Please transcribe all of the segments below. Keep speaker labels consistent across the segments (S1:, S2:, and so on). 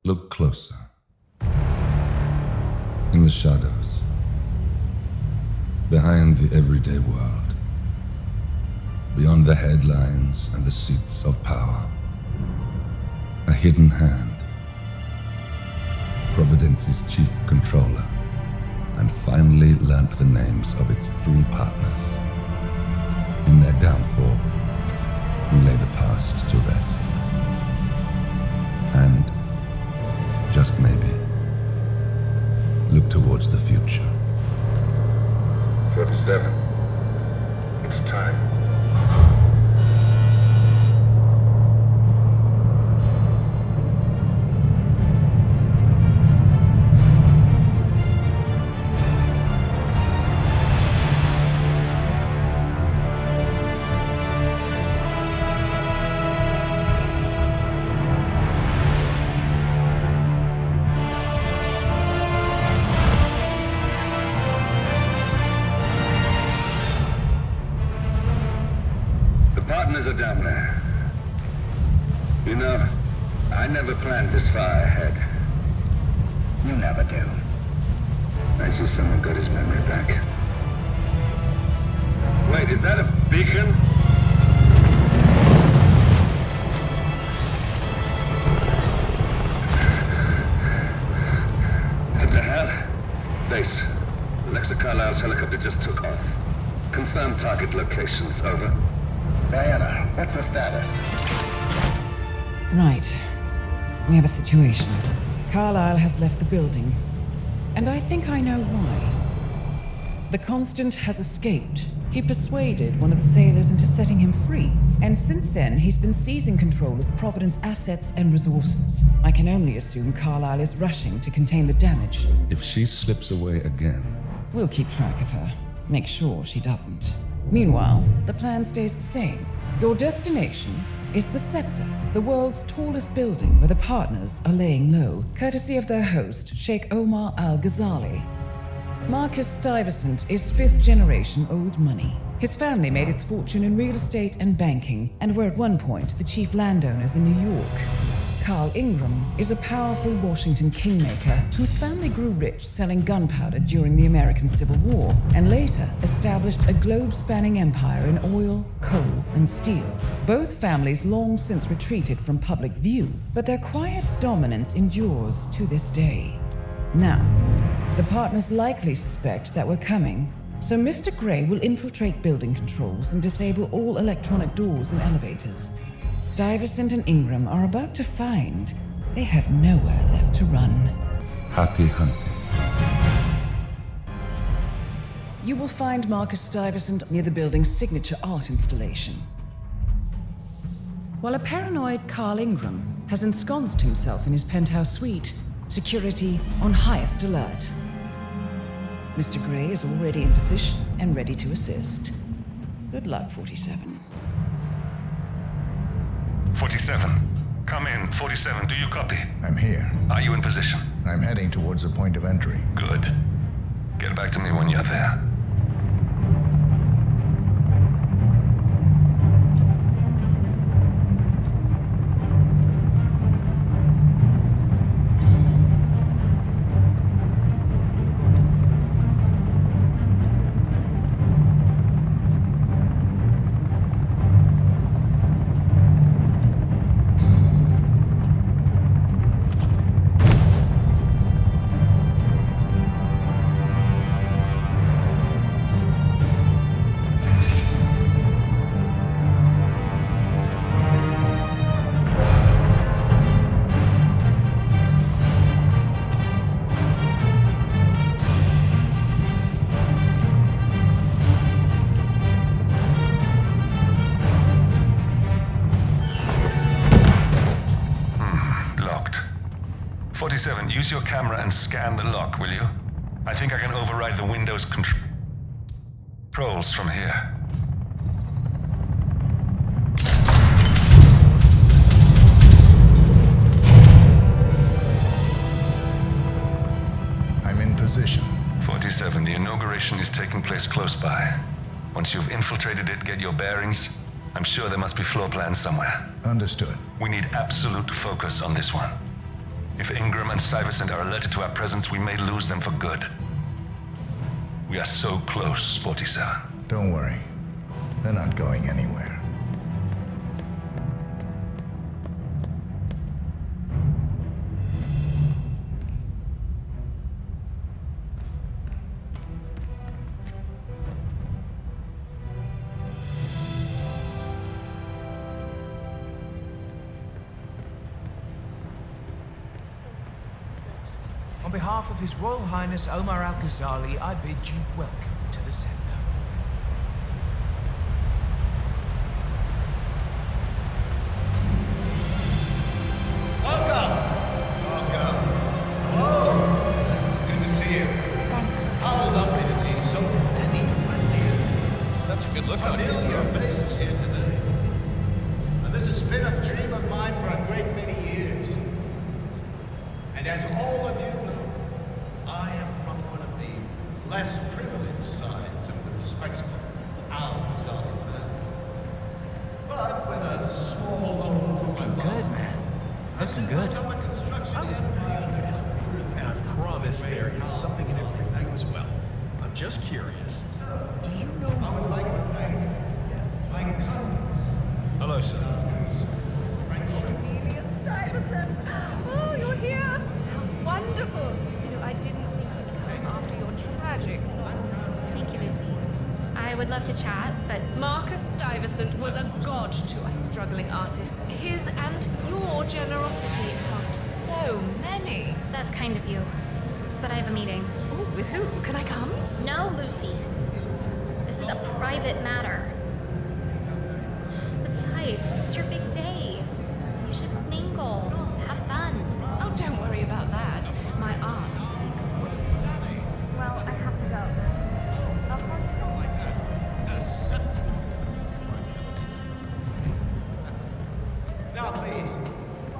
S1: Look closer. In the shadows. Behind the everyday world. Beyond the headlines and the seats of power. A hidden hand. Providence's chief controller. And finally learnt the names of its 3 partners. In their downfall, we lay the past to rest. And, just maybe, look towards the future. 47. It's time.
S2: Partners are down there. You know, I never planned this far ahead. You never do. I see someone got his memory back. Wait, is that a beacon? What the hell? Base. Alexa Carlisle's helicopter just took off. Confirm target locations, over. Diana, what's the status?
S3: Right. We have a situation. Carlisle has left the building. And I think I know why. The Constant has escaped. He persuaded one of the sailors into setting him free. And since then, he's been seizing control of Providence assets and resources. I can only assume Carlisle is rushing to contain the damage.
S1: If she slips away again...
S3: We'll keep track of her. Make sure she doesn't. Meanwhile, the plan stays the same. Your destination is the Scepter, the world's tallest building where the partners are laying low, courtesy of their host, Sheikh Omar Al-Ghazali. Marcus Stuyvesant is 5th generation old money. His family made its fortune in real estate and banking, and were at one point the chief landowners in New York. Carl Ingram is a powerful Washington kingmaker whose family grew rich selling gunpowder during the American Civil War, and later established a globe-spanning empire in oil, coal, and steel. Both families long since retreated from public view, but their quiet dominance endures to this day. Now, the partners likely suspect that we're coming, so Mr. Gray will infiltrate building controls and disable all electronic doors and elevators. Stuyvesant and Ingram are about to find they have nowhere left to run.
S1: Happy hunting.
S3: You will find Marcus Stuyvesant near the building's signature art installation. While a paranoid Carl Ingram has ensconced himself in his penthouse suite, security on highest alert. Mr. Gray is already in position and ready to assist. Good luck, 47.
S4: 47. Come in. 47, do you copy?
S5: I'm here.
S4: Are you in position?
S5: I'm heading towards a point of entry.
S4: Good. Get back to me when you're there. Use your camera and scan the lock, will you? I think I can override the Windows controls from here.
S5: I'm in position.
S4: 47, the inauguration is taking place close by. Once you've infiltrated it, get your bearings. I'm sure there must be floor plans somewhere.
S5: Understood.
S4: We need absolute focus on this one. If Ingram and Stuyvesant are alerted to our presence, we may lose them for good. We are so close, 47.
S5: Don't worry. They're not going anywhere.
S6: On behalf of His Royal Highness Omar Al-Ghazali, I bid you welcome to the center.
S7: Welcome! Welcome. Hello! Good to see you.
S8: Thanks.
S7: How lovely to see so many
S6: That's a good look on
S7: familiar faces here today. Now, this has been a dream of mine for a great many years. And as all of you know, I am from one of the less privileged sides of the respectable Al-Ghazali family. But with a small loan from my
S6: Good,
S7: mom,
S6: man.
S7: I
S6: Looking
S7: set
S6: good.
S7: up a construction empire.
S9: And I promise there is something in it for you as well. I'm just curious.
S7: Do you know I would like to thank my cousins.
S9: Hello, sir.
S8: Oh, you're here! How wonderful! You know, I didn't think you'd come after your tragic loss.
S10: Thank you, Lucy. I would love to chat, but
S8: Marcus Stuyvesant was a god to us struggling artists. His and your generosity helped so many.
S10: that's kind of you. But I have a meeting.
S8: Oh, with who? Can I come?
S10: No, Lucy. This is a private matter. Besides, this is your big day. You should mingle, have fun.
S8: Oh, don't worry about that. My aunt.
S10: Well, I have to go.
S7: Now, please,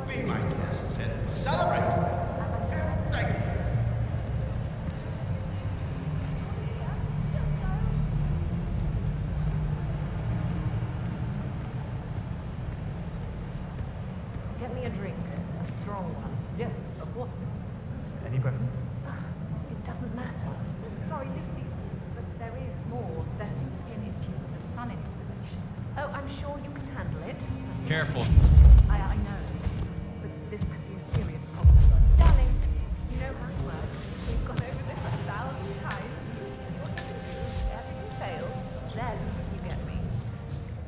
S7: be my guests and celebrate. Thank you.
S8: Get me a drink. A strong one.
S11: Yes, of course, miss. Any preference?
S8: It doesn't matter.
S11: Sorry, Lucy, but there is more. There seems to be an issue with the sun installation.
S8: Oh, I'm sure you can handle it.
S6: Careful.
S11: I know, but this could be a serious problem. Darling, you know how it works. We've gone over this 1,000 times. What you do, everything fails, then you get me. This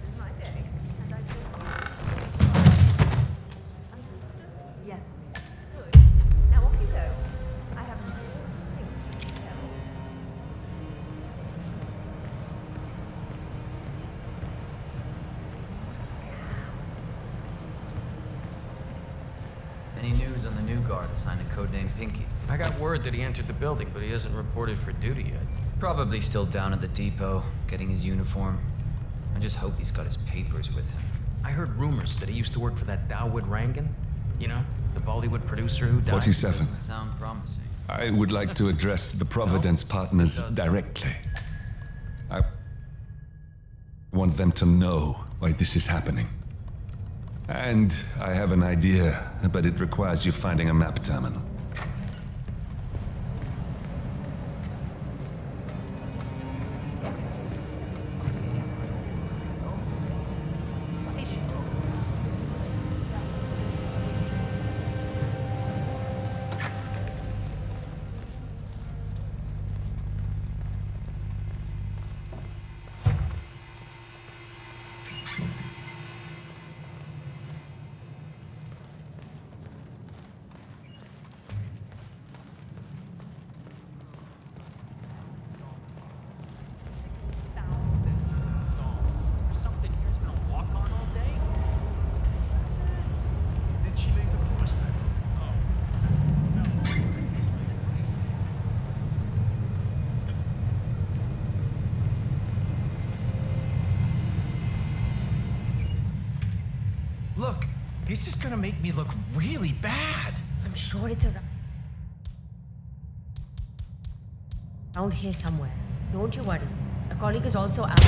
S11: is my day, and I do. Understood? Yes. Good. Now off you go. I have an important thing to tell.
S12: Any news on the new guard assigned to codename Pinky?
S6: I got word that he entered the building, but he hasn't reported for duty yet.
S12: Probably still down at the depot, getting his uniform. I just hope he's got his papers with him.
S6: I heard rumors that he used to work for that Dawood Rangan. You know, the Bollywood producer who died.
S1: 47.
S12: Doesn't sound promising.
S1: I would like to address the Providence partners directly. I want them to know why this is happening. And I have an idea, but it requires you finding a map terminal.
S11: Something here's gonna walk on all day?
S9: Did she leave the prospect?
S6: Look, this is gonna make me look really bad.
S8: I'm sure it's around here somewhere. Don't you worry. A colleague is also out.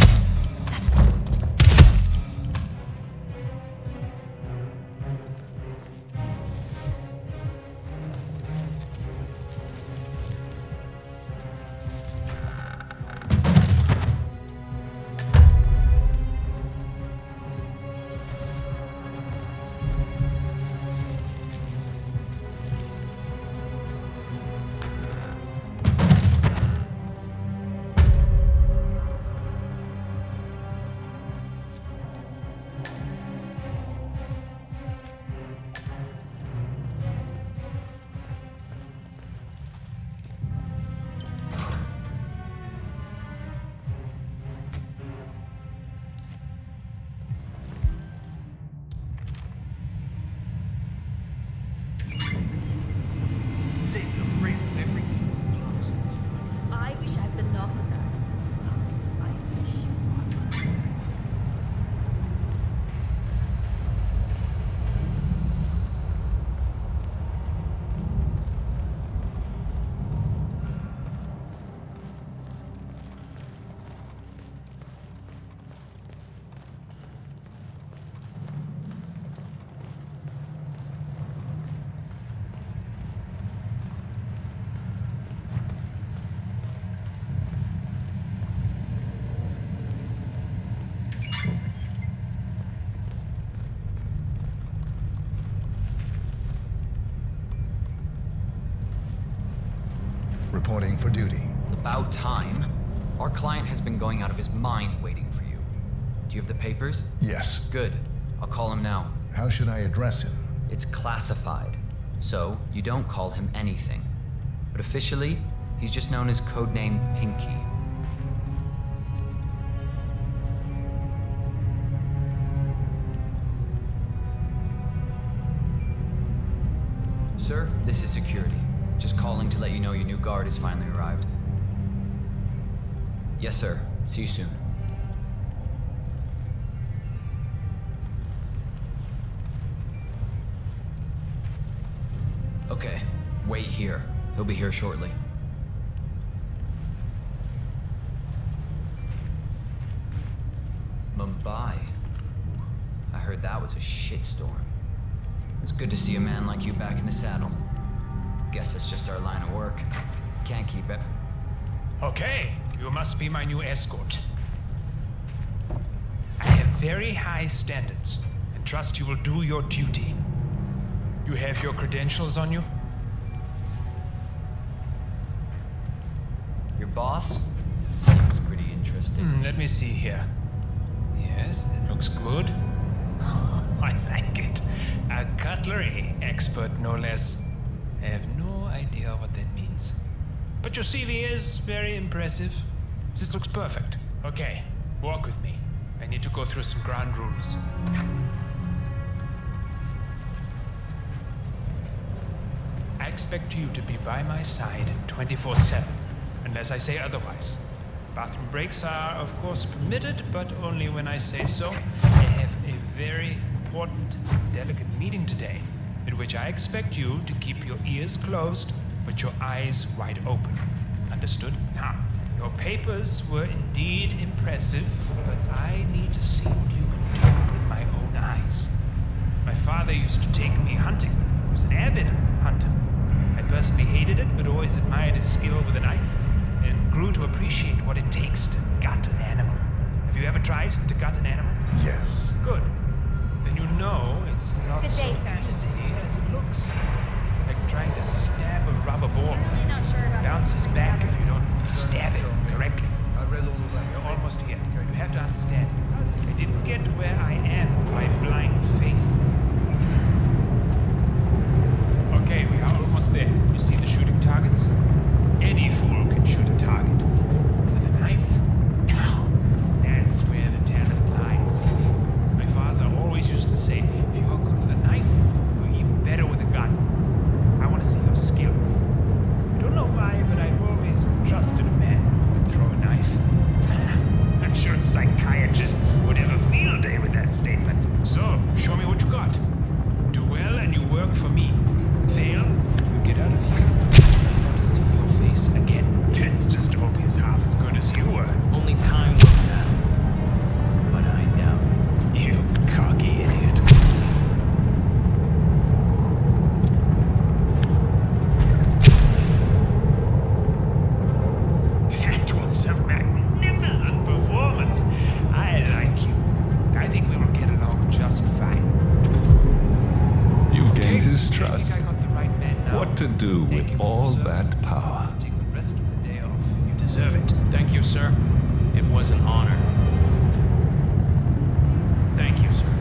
S5: reporting for duty.
S12: About time. Our client has been going out of his mind waiting for you. Do you have the papers?
S5: Yes.
S12: Good. I'll call him now.
S5: How should I address him?
S12: It's classified, so you don't call him anything. But officially, he's just known as codename Pinky. Sir, this is security. Just calling to let you know your new guard has finally arrived. Yes, sir. See you soon. Okay, wait here. He'll be here shortly. Mumbai. I heard that was a shitstorm. It's good to see a man like you back in the saddle. Guess that's just our line of work. Can't keep it.
S13: Okay, you must be my new escort. I have very high standards and trust you will do your duty. You have your credentials on you?
S12: Your boss? Seems pretty interesting.
S13: Let me see here. Yes, that looks good. I like it. A cutlery expert, no less. I have no idea what that means. But your CV is very impressive. This looks perfect. Okay, walk with me. I need to go through some ground rules. I expect you to be by my side 24/7, unless I say otherwise. Bathroom breaks are, of course, permitted, but only when I say so. I have a very important, delicate meeting today, in which I expect you to keep your ears closed, but your eyes wide open. Understood? Now, your papers were indeed impressive, but I need to see what you can do with my own eyes. My father used to take me hunting. He was an avid hunter. I personally hated it, but always admired his skill with a knife, and grew to appreciate what it takes to gut an animal. Have you ever tried to gut an animal?
S5: Yes.
S13: Good. Then you know it's not
S10: Good day,
S13: so
S10: sir.
S13: easy as it looks. Like trying to stab a rubber ball.
S10: I'm really not sure about
S13: Bounces
S10: this.
S13: back if you don't stab it correctly.
S9: I read all of that.
S13: You're almost here. You have to understand. I didn't get where I am by blind faith. Okay, we are almost there. You see the shooting targets? Any fool can shoot a target. With a knife? No. That's where the talent lies. My father always used to say, if you are good with a knife, you're even better with a gun. I want to see your skills. I don't know why, but I've always trusted a man who could throw a knife. I'm sure a psychiatrist would have a field day with that statement. So, show me what you got. Do well and you work for me. Fail, you get out of here. I want to see your face again. Let's just hope he's half as good as you were.
S6: Only time will tell. But I doubt it.
S13: You cocky idiot. That was a magnificent performance. I like you. I think we will get along just fine.
S1: You've gained
S13: Okay,
S1: his
S13: I
S1: trust.
S13: think I got the right man now.
S1: What to do
S13: Thank you
S1: with
S13: for
S1: all
S13: your
S1: that
S13: services.
S1: power?
S13: Take the rest of the day off. You deserve it.
S6: Thank you, sir. It was an honor.
S13: Thank you, sir.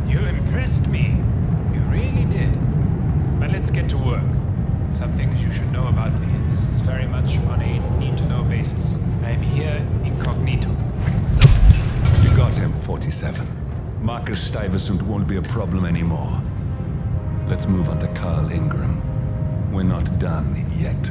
S13: You impressed me. You really did. But let's get to work. Some things you should know about me, and this is very much on a need-to-know basis. I am here incognito.
S1: You got him, 47. Marcus Stuyvesant won't be a problem anymore. Let's move on to Carl Ingram. We're not done yet.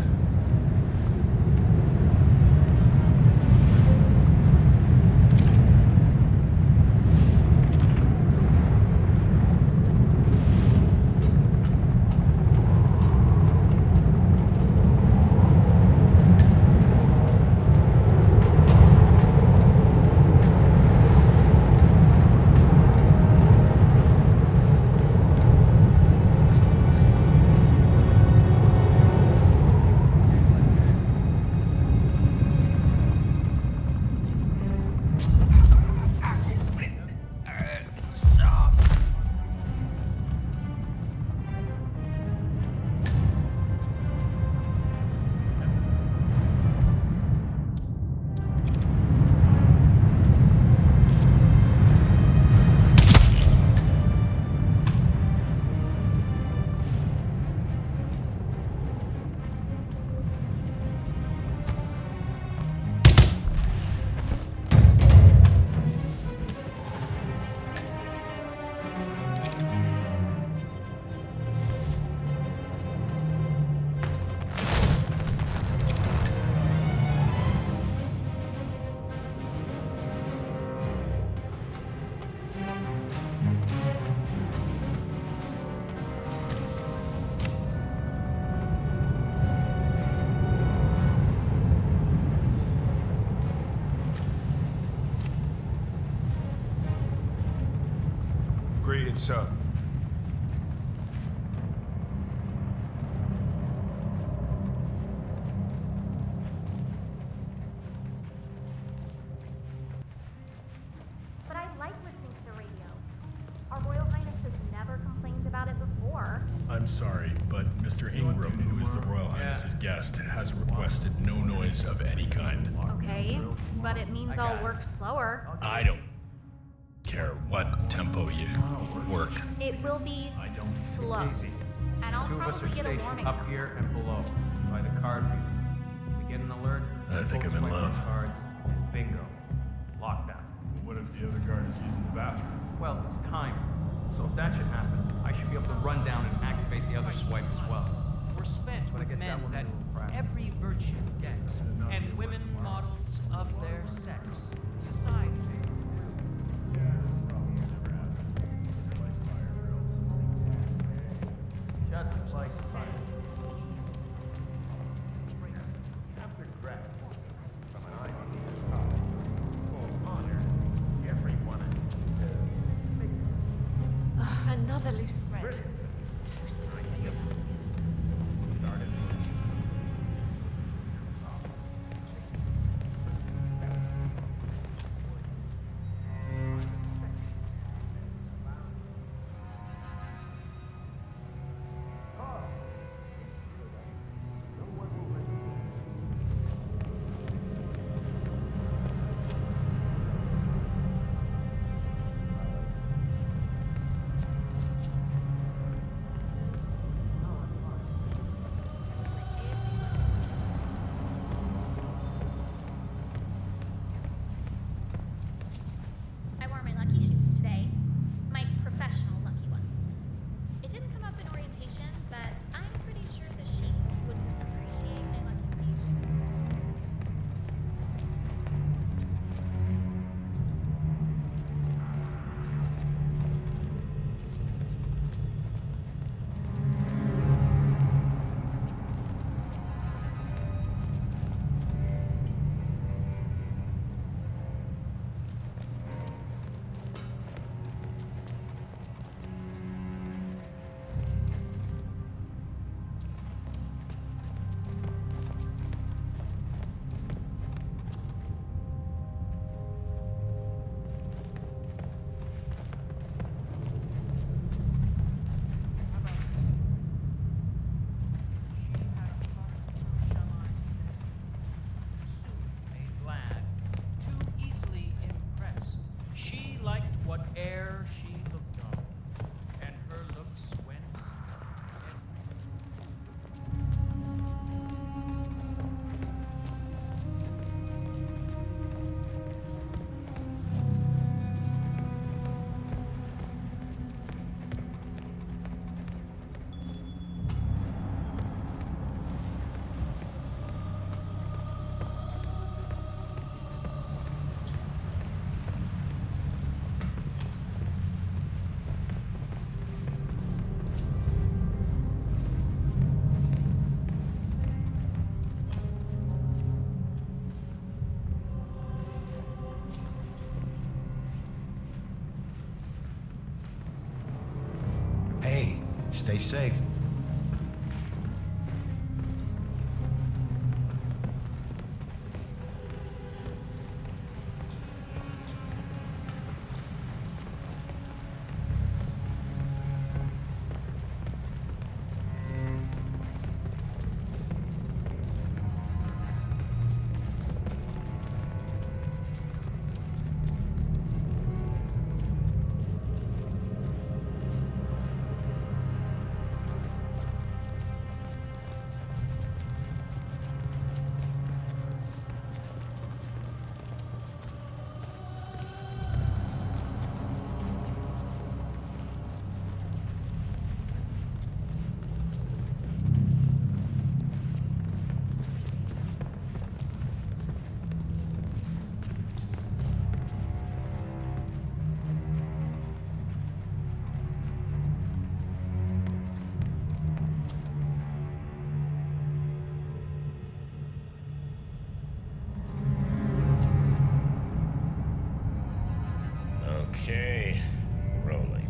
S9: Agreed, sir.
S10: But I like listening to the radio. Our Royal Highness has never complained about it before.
S14: I'm sorry, but Mr. Ingram, who is the Royal Highness's guest, has requested no noise of any kind.
S10: Okay, but it means I'll work slower.
S14: I don't care what tempo you work.
S10: It will be slow. And I'll
S6: Two of us are
S10: probably get a
S6: stationed
S10: warming.
S6: up here and below by the card reader. We get an alert.
S14: I think I'm in
S6: swipe
S14: love.
S6: our cards, and bingo, lockdown.
S14: What if the other guard is using the bathroom?
S6: Well, it's time. So if that should happen, I should be able to run down and activate the other swipe as well.
S15: We're spent
S6: When I
S15: with
S6: get
S15: men
S6: that one
S15: that
S6: a little cracked.
S15: every virtue decks, and women models of their sex. Society.
S6: Just like fire. After gravity, from an ideal power, for honor, everyone
S8: Another loose thread.
S10: I wore my lucky shoes today. My professional lucky ones. It didn't come up in orientation, but I'm pretty sure the sheep wouldn't appreciate my lucky sleeve shoes.
S15: A lad, too easily impressed. She liked whate'er she looked on, and her looks went
S5: Hey, stay safe.
S16: Okay, rolling.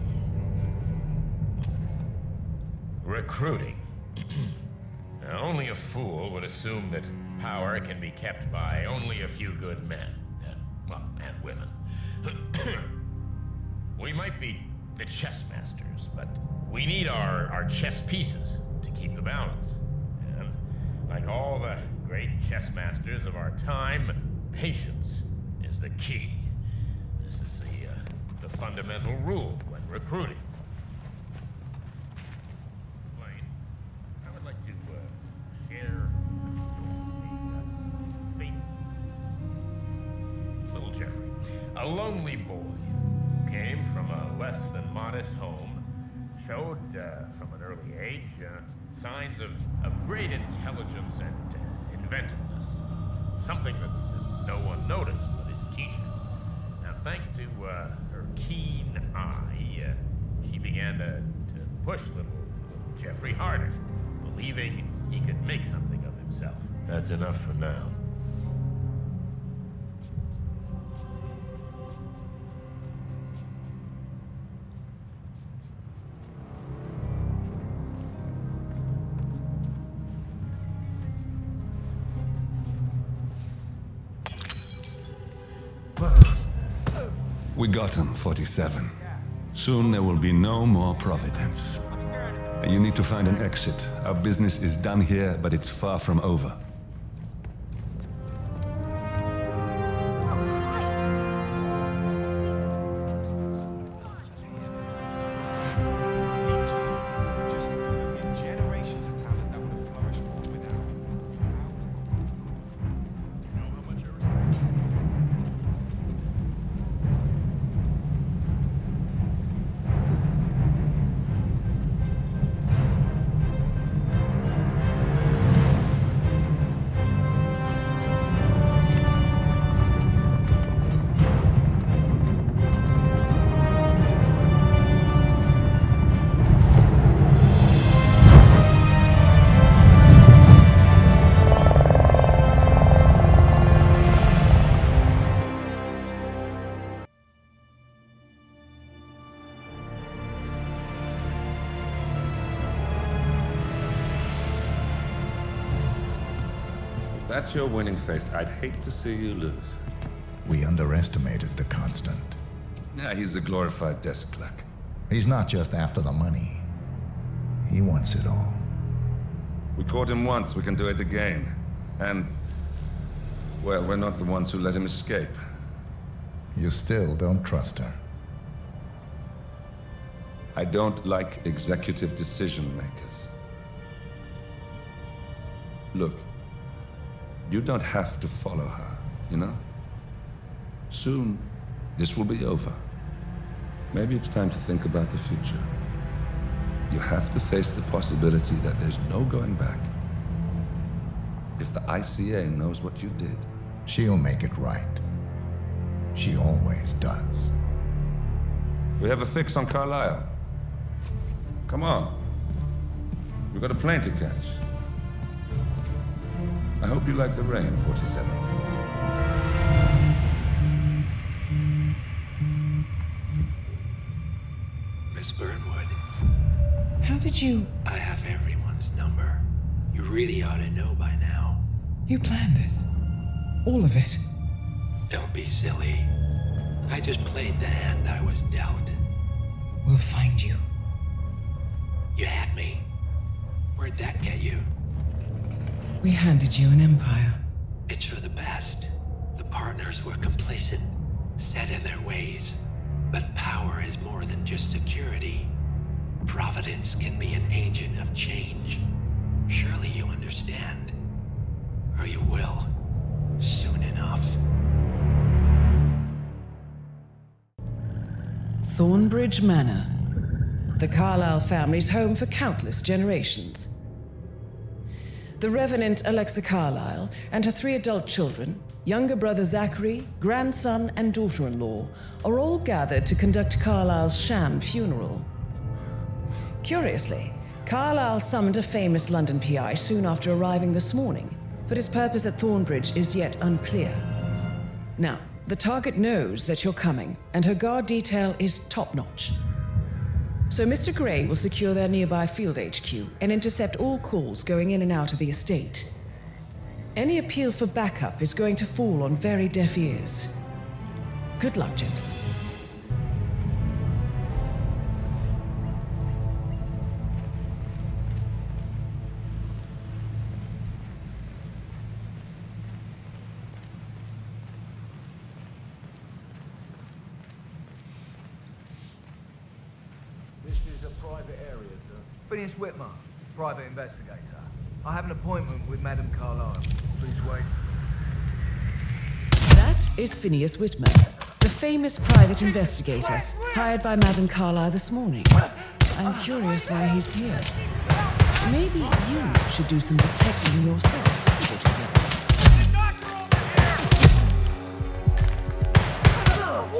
S16: Recruiting. Now, only a fool would assume that power can be kept by only a few good men. And women. We might be the chess masters, but we need our chess pieces to keep the balance. And like all the great chess masters of our time, patience is the key. This is the fundamental rule when recruiting. Explain. I would like to share a story. Little Jeffrey, a lonely boy who came from a less than modest home, showed from an early age signs of great intelligence and inventiveness. Something that no one noticed but his teacher. Now, thanks to her keen eye, she began to push little Jeffrey harder, believing he could make something of himself. That's enough for now.
S1: We got him, 47. Soon there will be no more Providence. You need to find an exit. Our business is done here, but it's far from over.
S2: That's your winning face. I'd hate to see you lose.
S5: We underestimated the Constant.
S1: Yeah, he's a glorified desk clerk.
S5: He's not just after the money. He wants it all.
S1: We caught him once, we can do it again. And, well, we're not the ones who let him escape.
S5: You still don't trust her.
S1: I don't like executive decision makers. Look, you don't have to follow her, you know? Soon, this will be over. Maybe it's time to think about the future. You have to face the possibility that there's no going back. If the ICA knows what you did,
S5: she'll make it right. She always does.
S1: We have a fix on Carlisle. Come on. We've got a plane to catch. I hope you like the rain, 47.
S17: Miss Burnwood.
S3: How did you...
S17: I have everyone's number. You really ought to know by now.
S3: You planned this? All of it?
S17: Don't be silly. I just played the hand I was dealt.
S3: We'll find you.
S17: You had me. Where'd that get you?
S3: We handed you an empire.
S17: It's for the best. The partners were complacent, set in their ways. But power is more than just security. Providence can be an agent of change. Surely you understand. Or you will. Soon enough.
S3: Thornbridge Manor. The Carlisle family's home for countless generations. The Revenant Alexa Carlisle and her 3 adult children, younger brother Zachary, grandson, and daughter-in-law, are all gathered to conduct Carlisle's sham funeral. Curiously, Carlisle summoned a famous London PI soon after arriving this morning, but his purpose at Thornbridge is yet unclear. Now, the target knows that you're coming, and her guard detail is top-notch. So Mr. Gray will secure their nearby field HQ and intercept all calls going in and out of the estate. Any appeal for backup is going to fall on very deaf ears. Good luck, gentlemen.
S18: This is a private area, sir. Phineas Whitmer, private investigator. I have an appointment with Madame Carlyle. Please wait.
S3: That is Phineas Whitmer, the famous private investigator hired by Madame Carlyle this morning. I'm curious why he's here. Maybe you should do some detecting yourself, 47.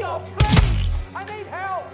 S18: No, please! I need help!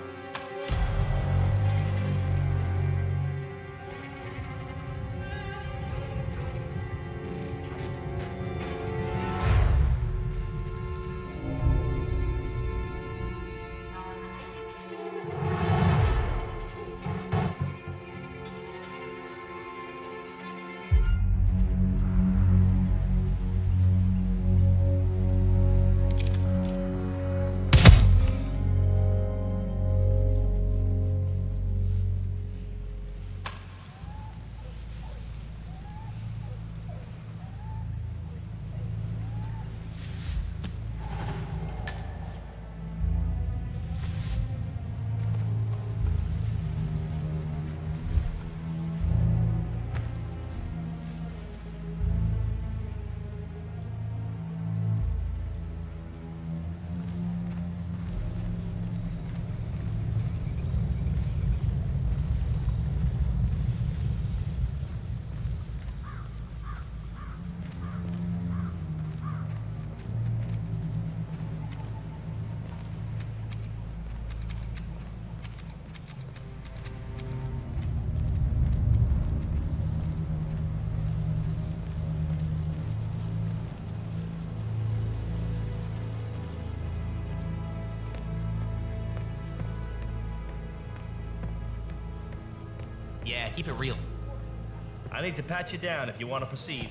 S15: Yeah, keep it real.
S9: I need to pat you down if you want to proceed.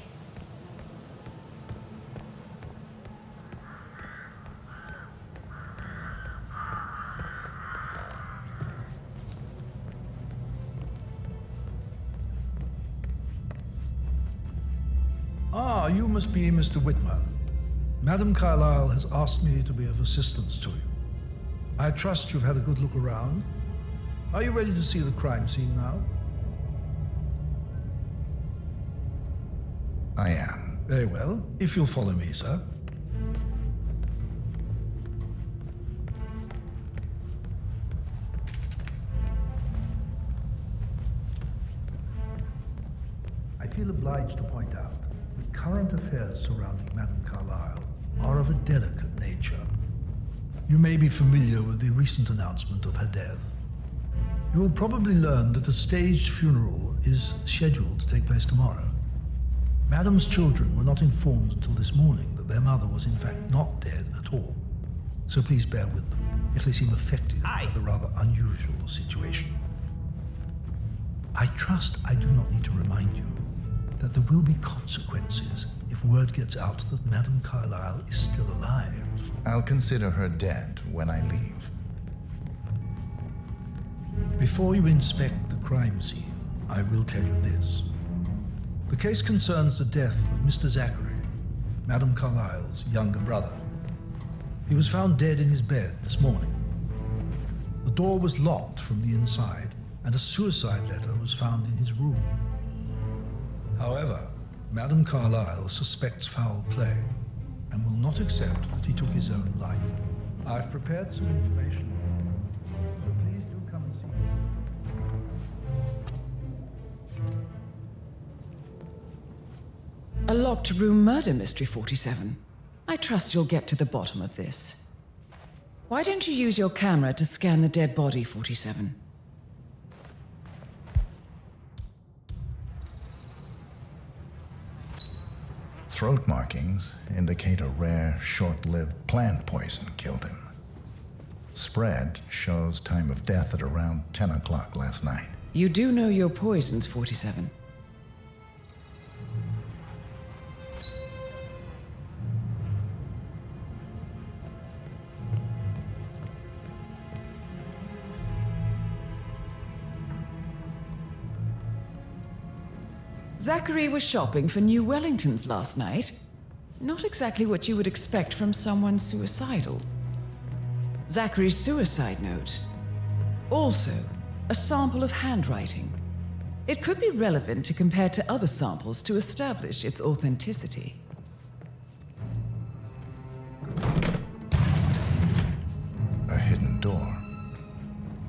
S19: Ah, you must be Mr. Whitmer. Madame Carlyle has asked me to be of assistance to you. I trust you've had a good look around. Are you ready to see the crime scene now?
S5: I am.
S19: Very well. If you'll follow me, sir. I feel obliged to point out that current affairs surrounding Madame Carlyle are of a delicate nature. You may be familiar with the recent announcement of her death. You will probably learn that a staged funeral is scheduled to take place tomorrow. Madame's children were not informed until this morning that their mother was in fact not dead at all. So please bear with them if they seem affected by the rather unusual situation. I trust I do not need to remind you that there will be consequences if word gets out that Madame Carlyle is still alive.
S5: I'll consider her dead when I leave.
S19: Before you inspect the crime scene, I will tell you this. The case concerns the death of Mr. Zachary, Madame Carlyle's younger brother. He was found dead in his bed this morning. The door was locked from the inside, and a suicide letter was found in his room. However, Madame Carlyle suspects foul play and will not accept that he took his own life. I've prepared some information, so please do come and see me.
S3: A locked room murder mystery, 47. I trust you'll get to the bottom of this. Why don't you use your camera to scan the dead body, 47?
S5: Throat markings indicate a rare, short-lived plant poison killed him. Spread shows time of death at around 10 o'clock last night.
S3: You do know your poisons, 47. Zachary was shopping for new Wellingtons last night. Not exactly what you would expect from someone suicidal. Zachary's suicide note. Also, a sample of handwriting. It could be relevant to compare to other samples to establish its authenticity.
S5: A hidden door.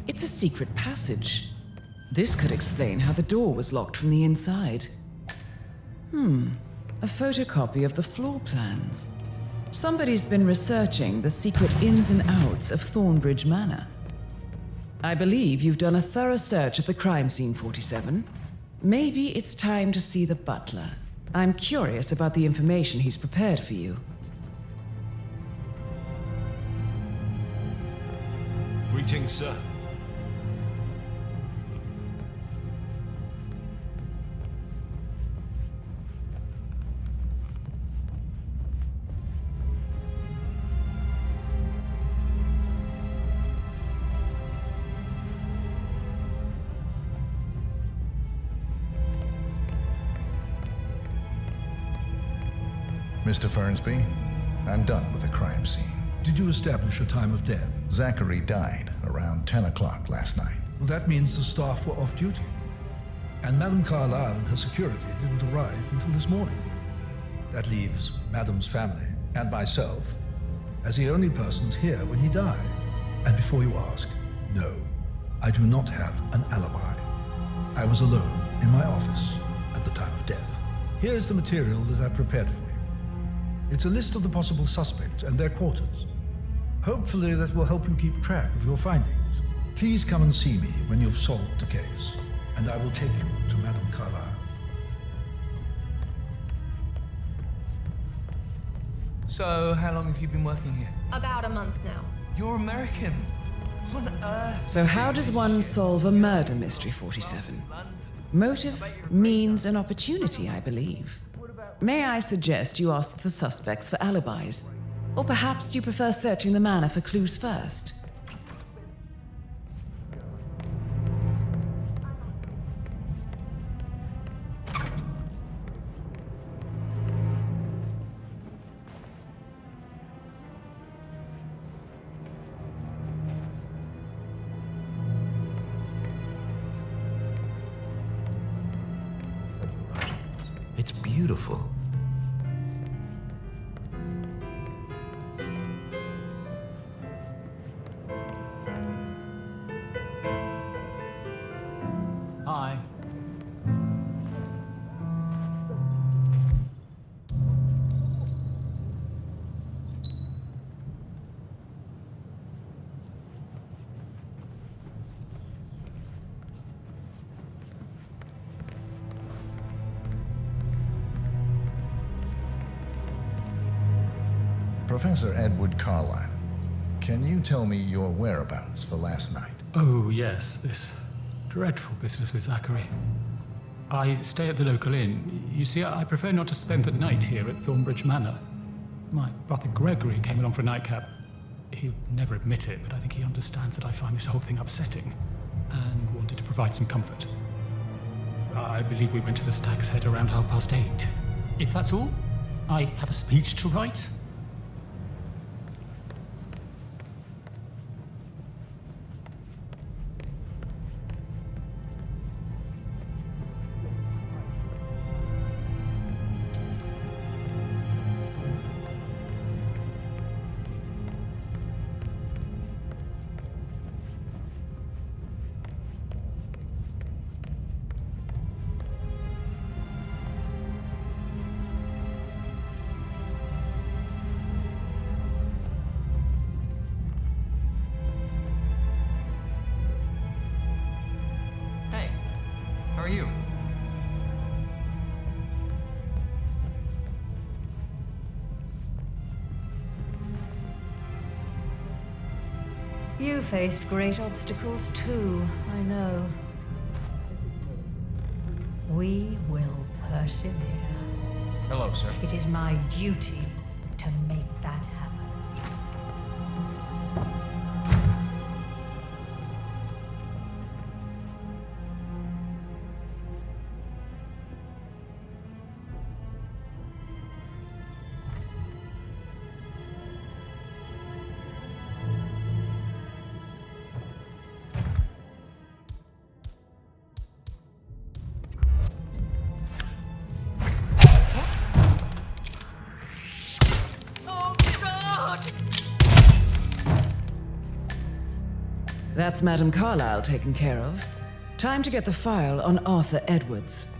S3: It's a secret passage. This could explain how the door was locked from the inside. A photocopy of the floor plans. Somebody's been researching the secret ins and outs of Thornbridge Manor. I believe you've done a thorough search of the crime scene, 47. Maybe it's time to see the butler. I'm curious about the information he's prepared for you.
S9: Greetings, sir.
S5: Mr. Fernsby, I'm done with the crime scene.
S19: Did you establish a time of death?
S5: Zachary died around 10 o'clock last night.
S19: Well, that means the staff were off duty. And Madame Carlyle and her security didn't arrive until this morning. That leaves Madame's family and myself as the only persons here when he died. And before you ask, no, I do not have an alibi. I was alone in my office at the time of death. Here's the material that I prepared for you. It's a list of the possible suspects and their quarters. Hopefully that will help you keep track of your findings. Please come and see me when you've solved the case, and I will take you to Madame Carlyle.
S20: So, how long have you been working here?
S8: About a month now.
S20: You're American. What on earth?
S3: So how does one solve a murder mystery, 47? Motive, means, and opportunity, I believe. May I suggest you ask the suspects for alibis? Or perhaps you prefer searching the manor for clues first?
S20: It's beautiful.
S15: Hi.
S5: Professor Edward Carlyle, can you tell me your whereabouts for last night?
S14: Oh, yes, this dreadful business with Zachary. I stay at the local inn. You see, I prefer not to spend the night here at Thornbridge Manor. My brother Gregory came along for a nightcap. He'd never admit it, but I think he understands that I find this whole thing upsetting and wanted to provide some comfort. I believe we went to the Stag's Head around 8:30. If that's all, I have a speech to write.
S12: How are you?
S21: You faced great obstacles too, I know. We will persevere.
S6: Hello, sir.
S21: It is my duty to make that happen.
S3: That's Madame Carlyle taken care of. Time to get the file on Arthur Edwards.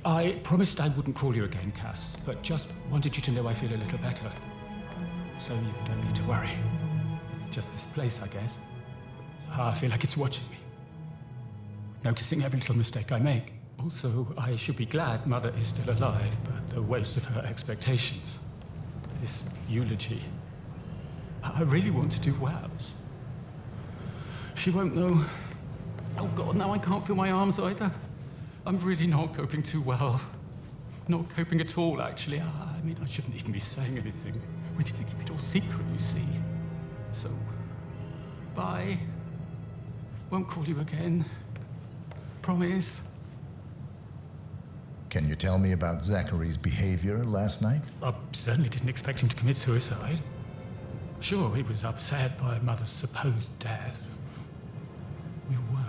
S14: I promised I wouldn't call you again, Cass, but just wanted you to know I feel a little better. So you don't need to worry. It's just this place, I guess. I feel like it's watching me. Noticing every little mistake I make. Also, I should be glad Mother is still alive, but the weight of her expectations. This eulogy. I really want to do well. She won't know. Oh God, now I can't feel my arms either. I'm really not coping too well. Not coping at all, actually. I mean, I shouldn't even be saying anything. We need to keep it all secret, you see. So, bye. Won't call you again. Promise.
S5: Can you tell me about Zachary's behavior last night?
S14: I certainly didn't expect him to commit suicide. Sure, he was upset by Mother's supposed death. We were.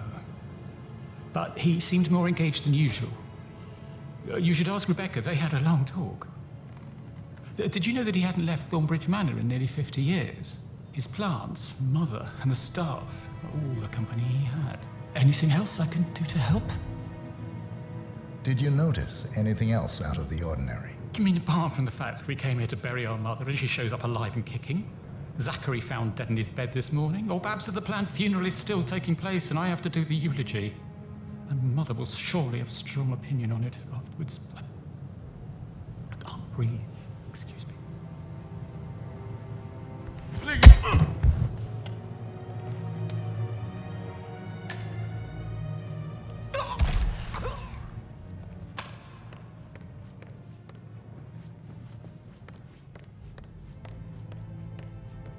S14: But he seemed more engaged than usual. You should ask Rebecca. They had a long talk. Did you know that he hadn't left Thornbridge Manor in nearly 50 years? His plants, Mother, and the staff, all the company he had. Anything else I can do to help?
S5: Did you notice anything else out of the ordinary?
S14: You mean apart from the fact that we came here to bury our mother and she shows up alive and kicking? Zachary found dead in his bed this morning? Or perhaps that the planned funeral is still taking place and I have to do the eulogy? And Mother will surely have a strong opinion on it afterwards. I can't breathe. Excuse me.
S2: Please!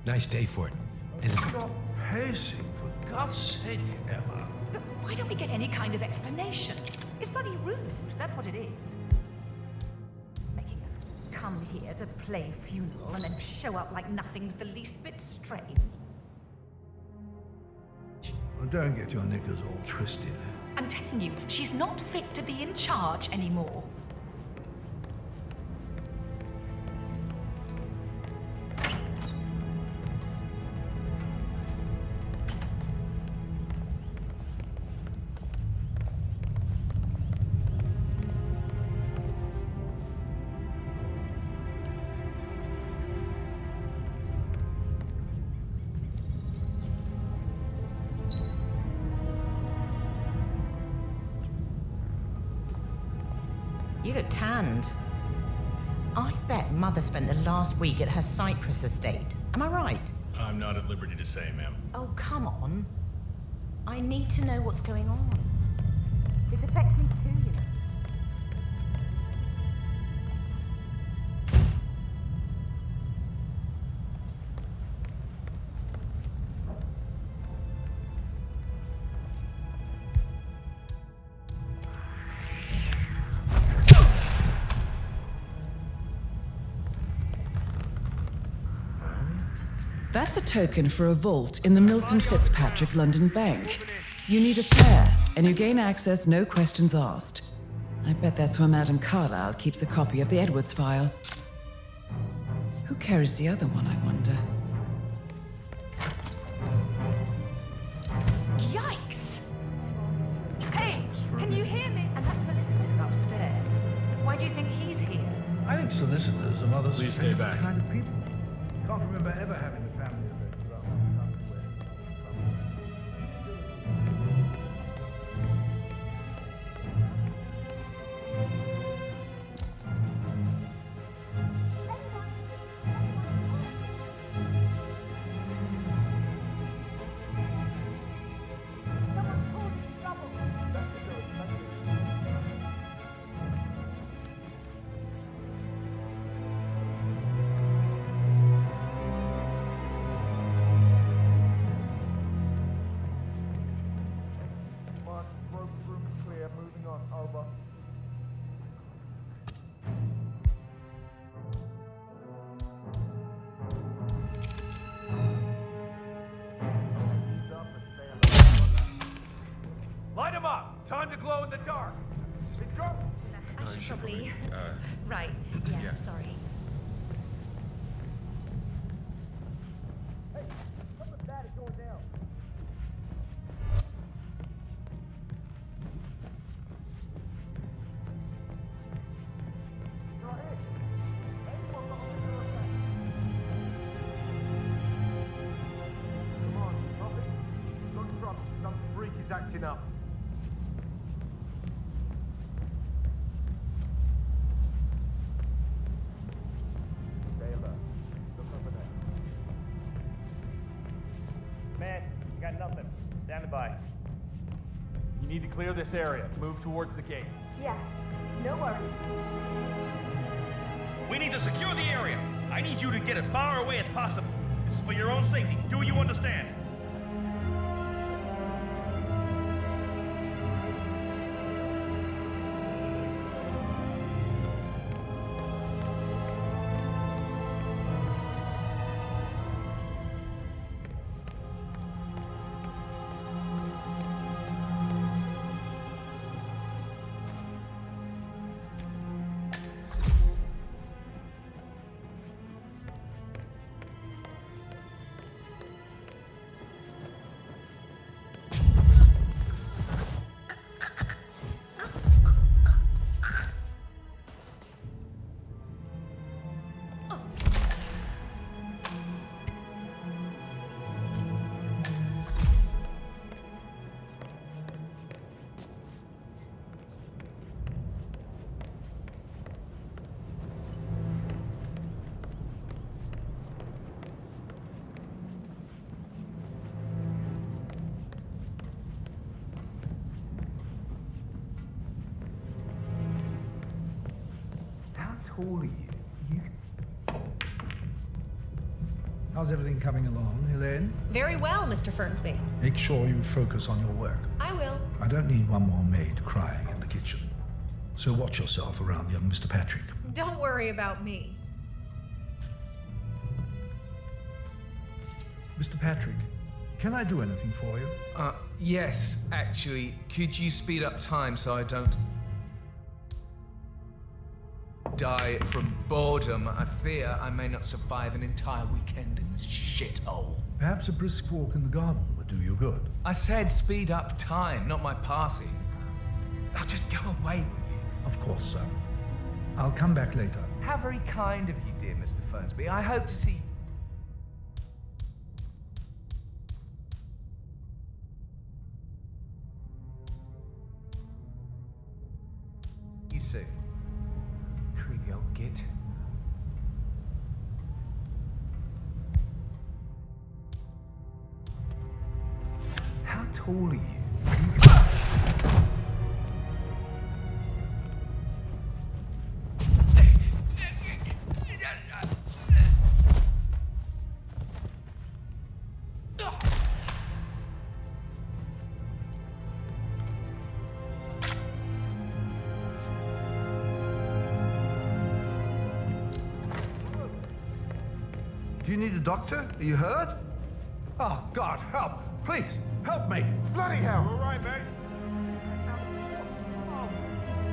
S20: Nice day for it, isn't it?
S7: Stop pacing, for God's sake, Emma.
S11: Look, why don't we get any kind of explanation? It's bloody rude, that's what it is. Making us come here to play funeral and then show up like nothing's the least bit strange.
S19: Well, don't get your knickers all twisted.
S11: I'm telling you, she's not fit to be in charge anymore.
S4: You look tanned. I bet Mother spent the last week at her Cyprus estate. Am I right?
S9: I'm not at liberty to say, ma'am.
S4: Oh, come on. I need to know what's going on. It affects me too, you know.
S3: That's a token for a vault in the Milton Fitzpatrick London Bank. You need a pair, and you gain access no questions asked. I bet that's where Madame Carlyle keeps a copy of the Edwards file. Who carries the other one, I wonder?
S11: Yikes! Hey, can you hear me? And that solicitor upstairs. Why do you think he's here?
S19: I think solicitors are rather
S9: Please stay back.
S19: kind of people. Can't remember ever having a family event without one
S9: Light him up! Time to glow in the dark!
S11: I should probably... Right, yeah, sorry.
S9: Acting up. Man, you got nothing. Standing by. You need to clear this area. Move towards the gate.
S11: Yeah, no worries.
S15: We need to secure the area. I need you to get as far away as possible. This is for your own safety. Do you understand?
S18: tall are you?
S19: How's everything coming along, Elaine?
S8: Very well, Mr. Fernsby.
S19: Make sure you focus on your work.
S8: I will.
S19: I don't need one more maid crying in the kitchen. So watch yourself around young Mr. Patrick.
S8: Don't worry about me.
S19: Mr. Patrick, can I do anything for you?
S18: Yes, actually. Could you speed up time so I don't die from boredom? I fear I may not survive an entire weekend in this shithole.
S19: Perhaps a brisk walk in the garden would do you good.
S18: I said speed up time, not my passing. Now just go away, will you?
S19: Of course, sir. I'll come back later.
S18: How very kind of you, dear Mr. Fernsby. I hope to see you soon. Creepy old git. How tall are you?
S7: Do you need a doctor? Are you hurt? Oh, God, help! Please, help me! Bloody hell!
S16: All right, mate.
S7: Oh,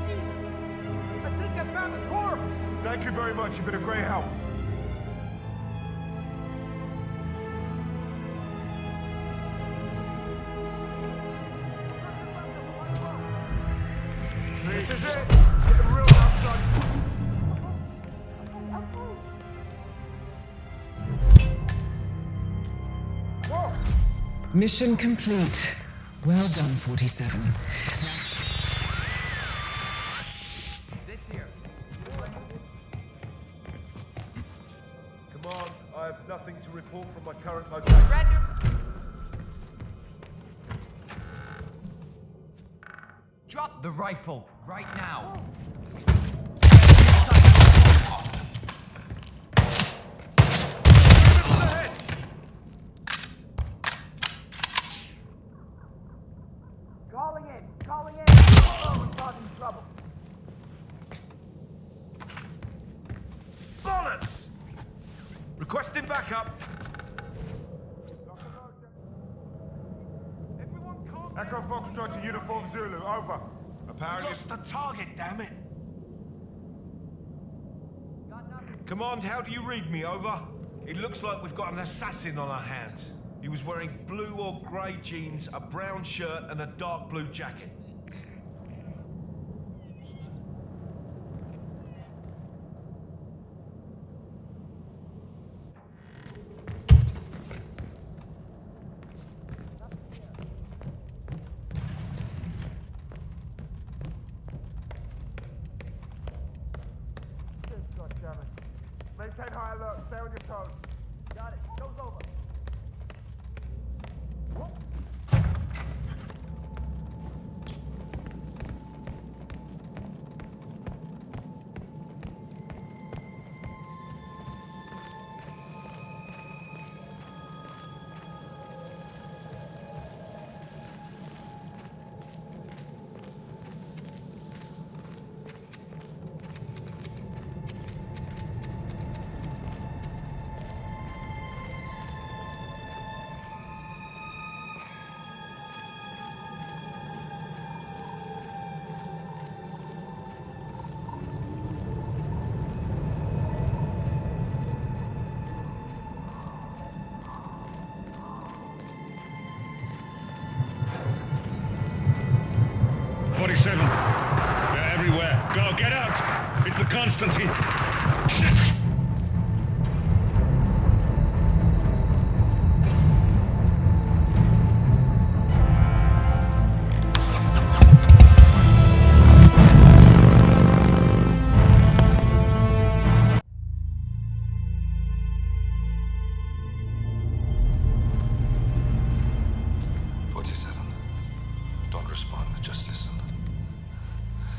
S7: Jesus! I think I found the corpse!
S16: Thank you very much. You've been a great help.
S7: This is it! Get the real rough, son!
S3: Mission complete. Well done, 47.
S7: This here.
S16: Come on. I have nothing to report from my current location.
S12: Drop the rifle right now.
S7: Calling in! Calling in! Oh, we're causing trouble.
S16: Bollocks! Requesting backup. Echo Foxtrot to Uniform Zulu, over. Apparently...
S7: Lost the target, damn it!
S16: Command, how do you read me, over? It looks like we've got an assassin on our hands. He was wearing blue or grey jeans, a brown shirt, and a dark blue jacket.
S7: God damn it. Maintain high alert. Stay on your toes. Got it. Goes over.
S1: 47. They're everywhere. Go, get out! It's the Constantine. Shit!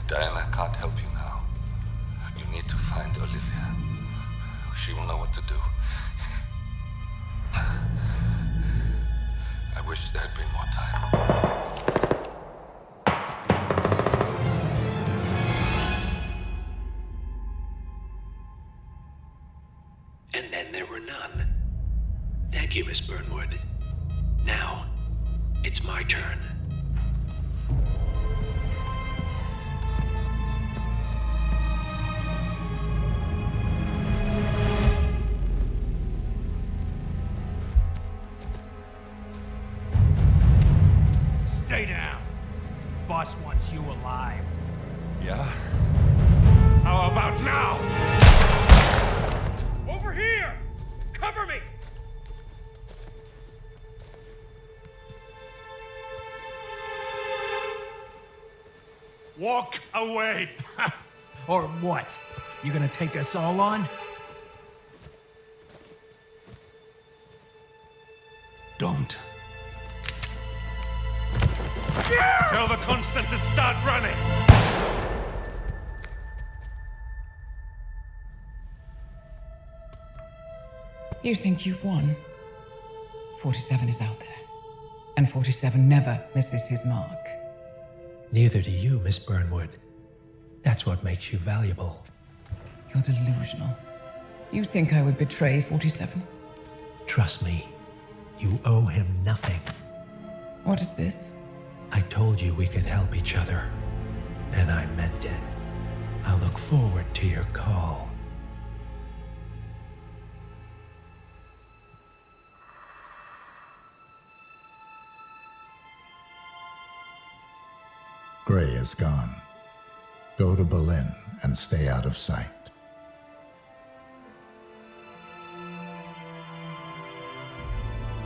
S1: Diana can't help you now. You need to find she will know what to do. I wish there had been more time.
S17: And then there were none. Thank you, Miss Burnwood. Now, it's my turn.
S15: Stay down. Boss wants you alive.
S1: Yeah? How about now?
S15: Over here! Cover me!
S1: Walk away!
S15: Or what? You gonna take us all on?
S1: Don't. Tell the Constant to start running!
S3: You think you've won? 47 is out there. And 47 never misses his mark.
S17: Neither do you, Miss Burnwood. That's what makes you valuable.
S3: You're delusional. You think I would betray 47?
S17: Trust me, you owe him nothing.
S3: What is this?
S17: I told you we could help each other, and I meant it. I look forward to your call.
S5: Gray is gone. Go to Berlin and stay out of sight.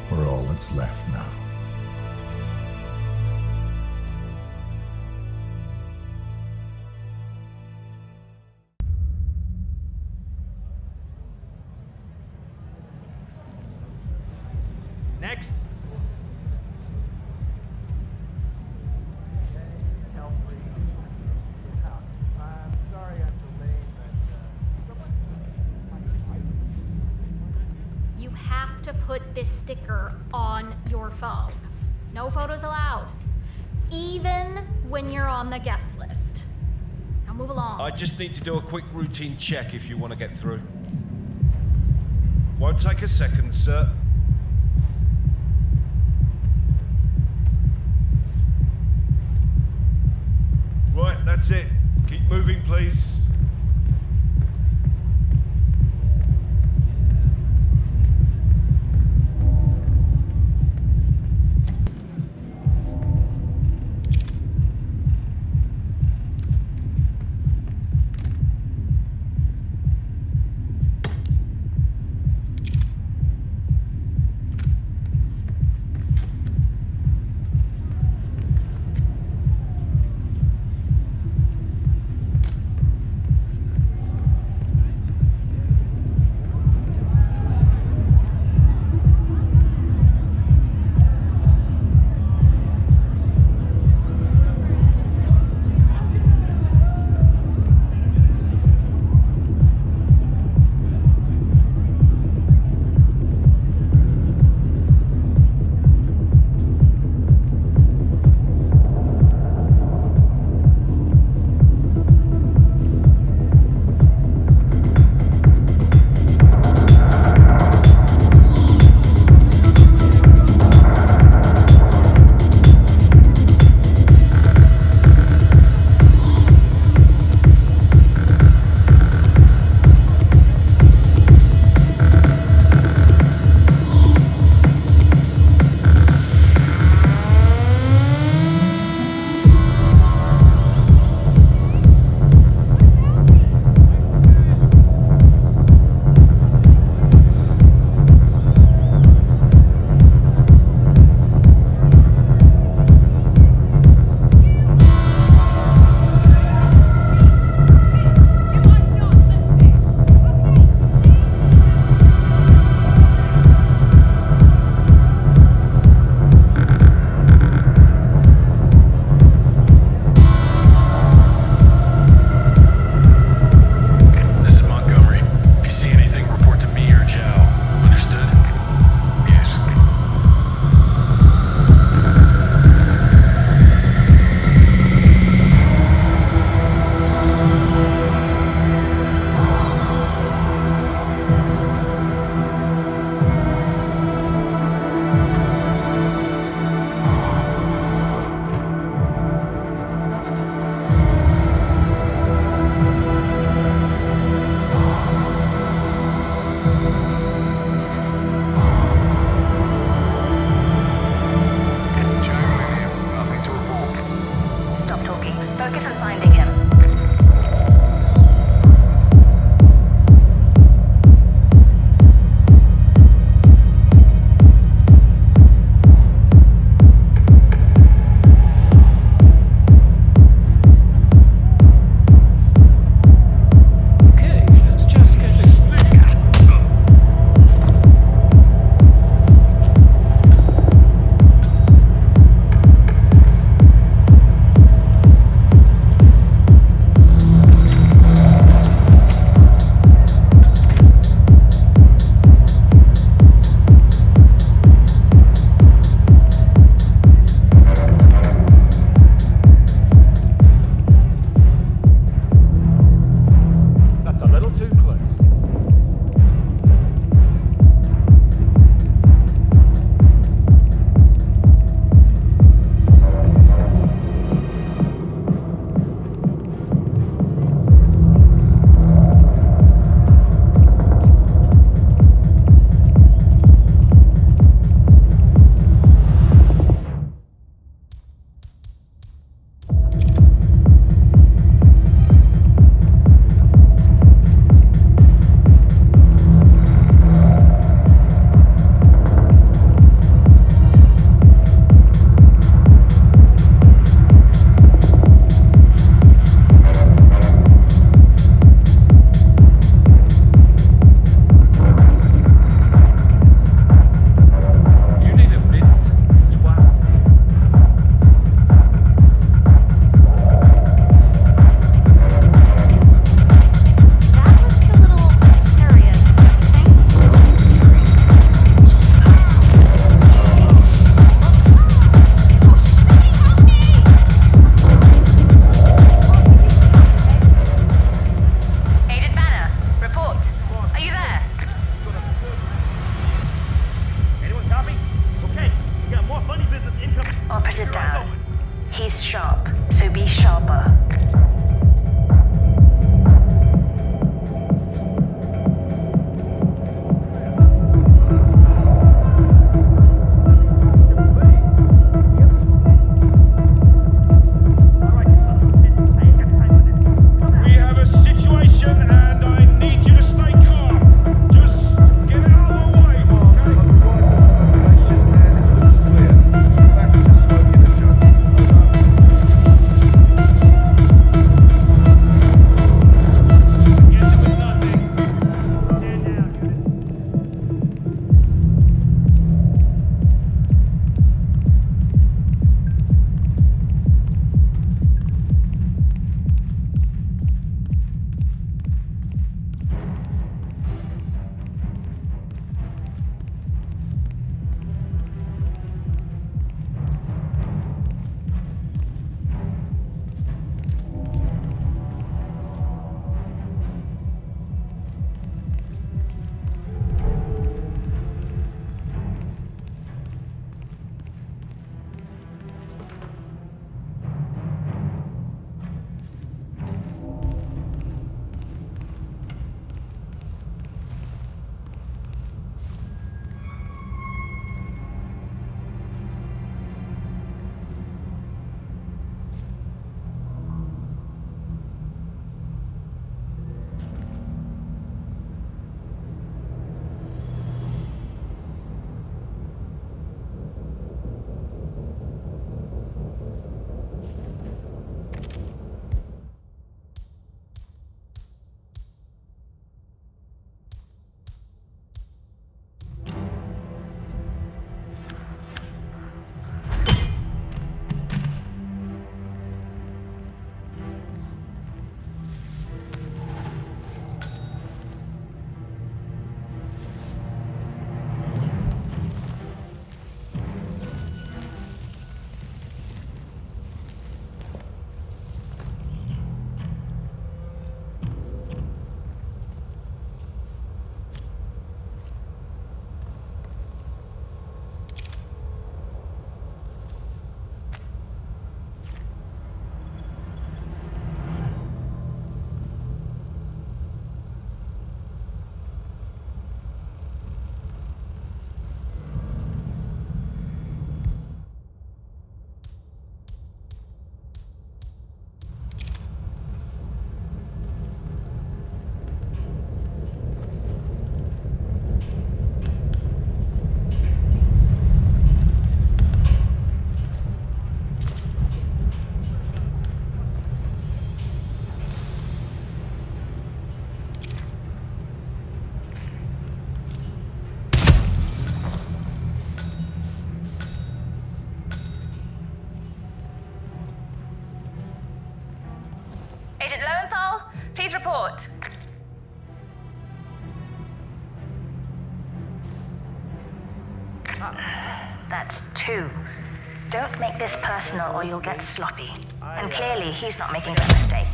S5: We're all that's left now.
S15: Next.
S10: You have to put this sticker on your phone. No photos allowed. Even when you're on the guest list. Now move along.
S13: I just need to do a quick routine check if you want to get through. Won't take a second, sir. Right, that's it. Keep moving, please.
S21: Please report. That's 2. Don't make this personal or you'll get sloppy. And clearly, he's not making a mistake.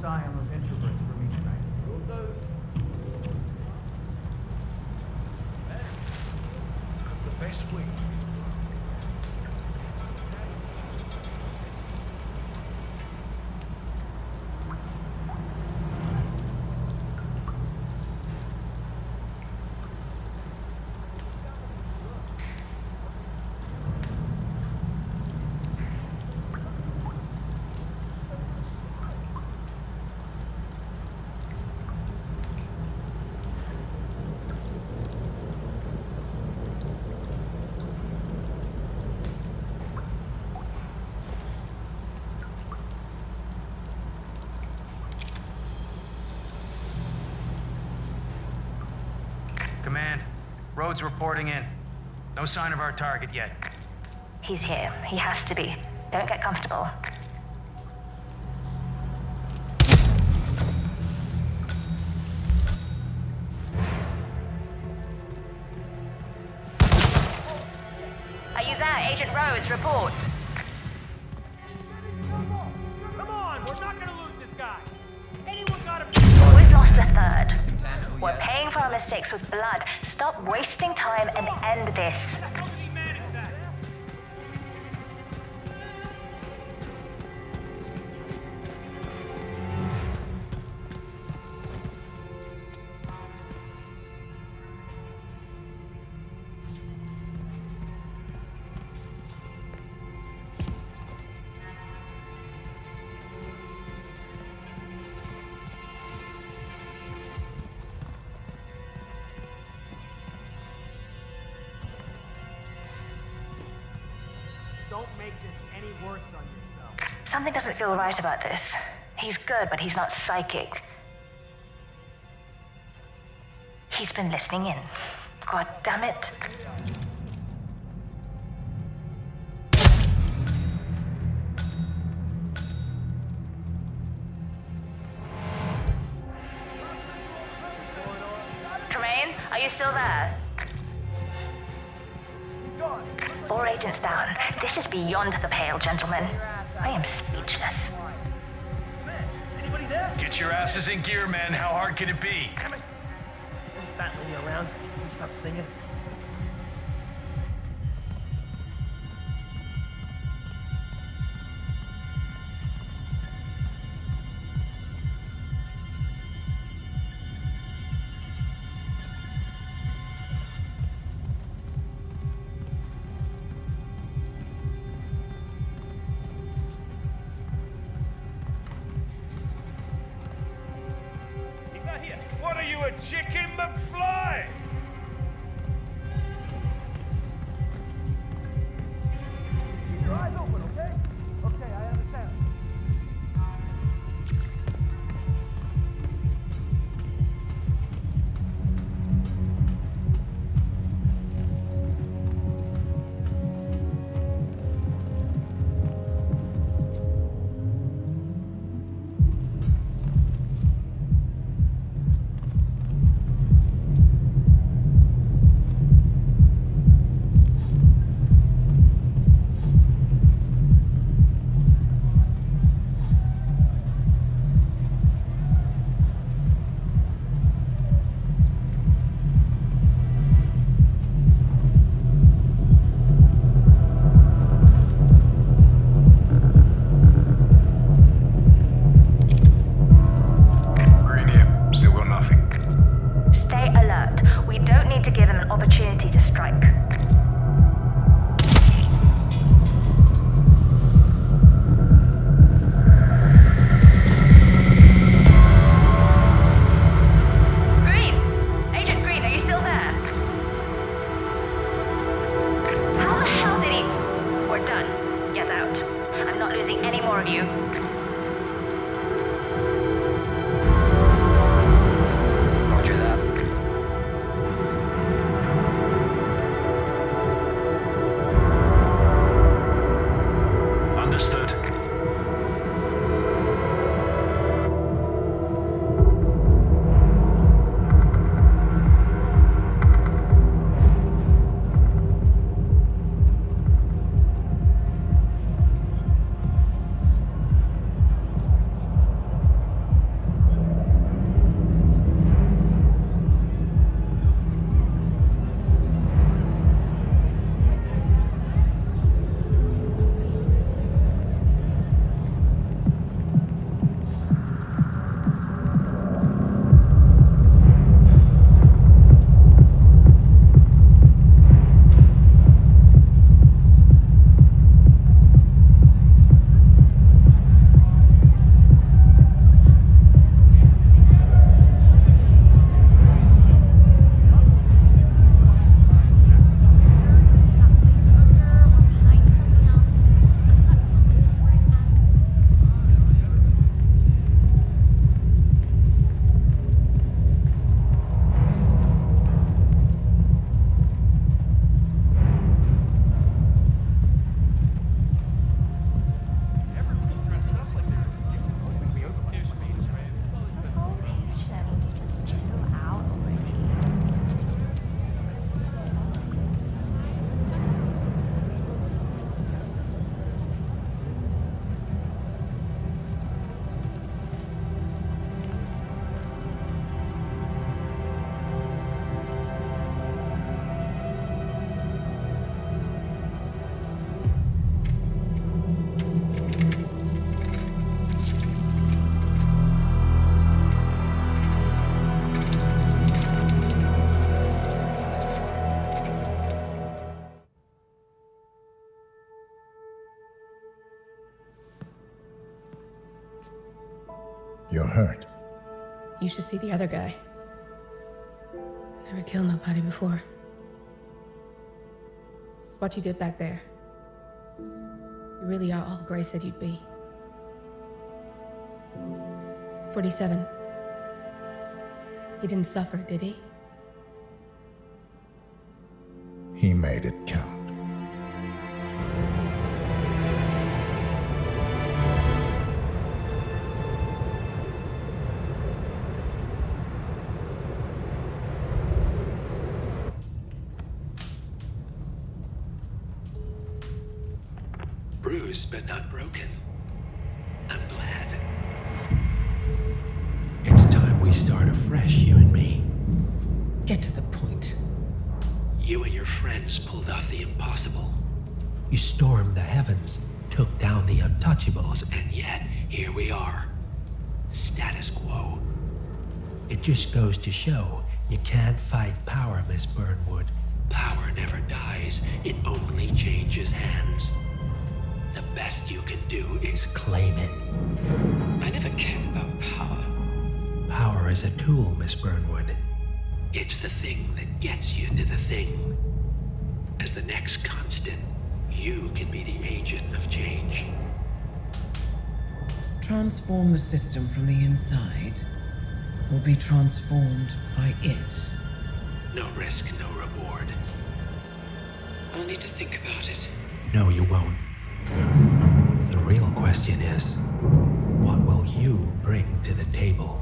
S18: I am of introverts for me tonight. Will do.
S5: The best wing.
S15: Command, Rhodes reporting in. No sign of our target yet.
S21: He's here. He has to be. Don't get comfortable. Are you there, Agent Rhodes? Report.
S15: Come on, we're not gonna lose this guy. Anyone got a...
S21: We've lost a third. We're paying for our mistakes with blood. Stop wasting time and end this.
S15: Don't make this any worse on yourself.
S21: Something doesn't feel right about this. He's good, but he's not psychic. He's been listening in. God damn it. Tremaine, are you still there? 4 agents down. This is beyond the pale, gentlemen. I am speechless.
S15: Anybody there?
S6: Get your asses in gear, men. How hard can it be?
S15: Damn it. There's a fat lady around. Can you stop singing?
S16: What are you, a chicken McFly?
S18: Keep your eyes open, okay? Okay, I understand.
S5: hurt?
S14: You should see the other guy. Never killed nobody before. What you did back there. You really are all Gray said you'd be. 47. He didn't suffer, did he?
S5: He made it count.
S17: Bruised but not broken. I'm glad.
S20: It's time we start afresh, you and me.
S14: Get to the point.
S17: You and your friends pulled off the impossible.
S20: You stormed the heavens, took down the untouchables,
S17: And yet, here we are. Status quo.
S20: it just goes to show you can't fight power, Miss Burnwood.
S17: Power never dies, it only changes hands. The best you can do is
S20: Claim it.
S17: I never cared about power.
S20: Power is a tool, Miss Burnwood.
S17: It's the thing that gets you to the thing. As the next constant, you can be the agent of change.
S3: Transform the system from the inside, or be transformed by it.
S17: No risk, no reward. I'll need to think about it.
S20: No, you won't. The real question is, what will you bring to the table?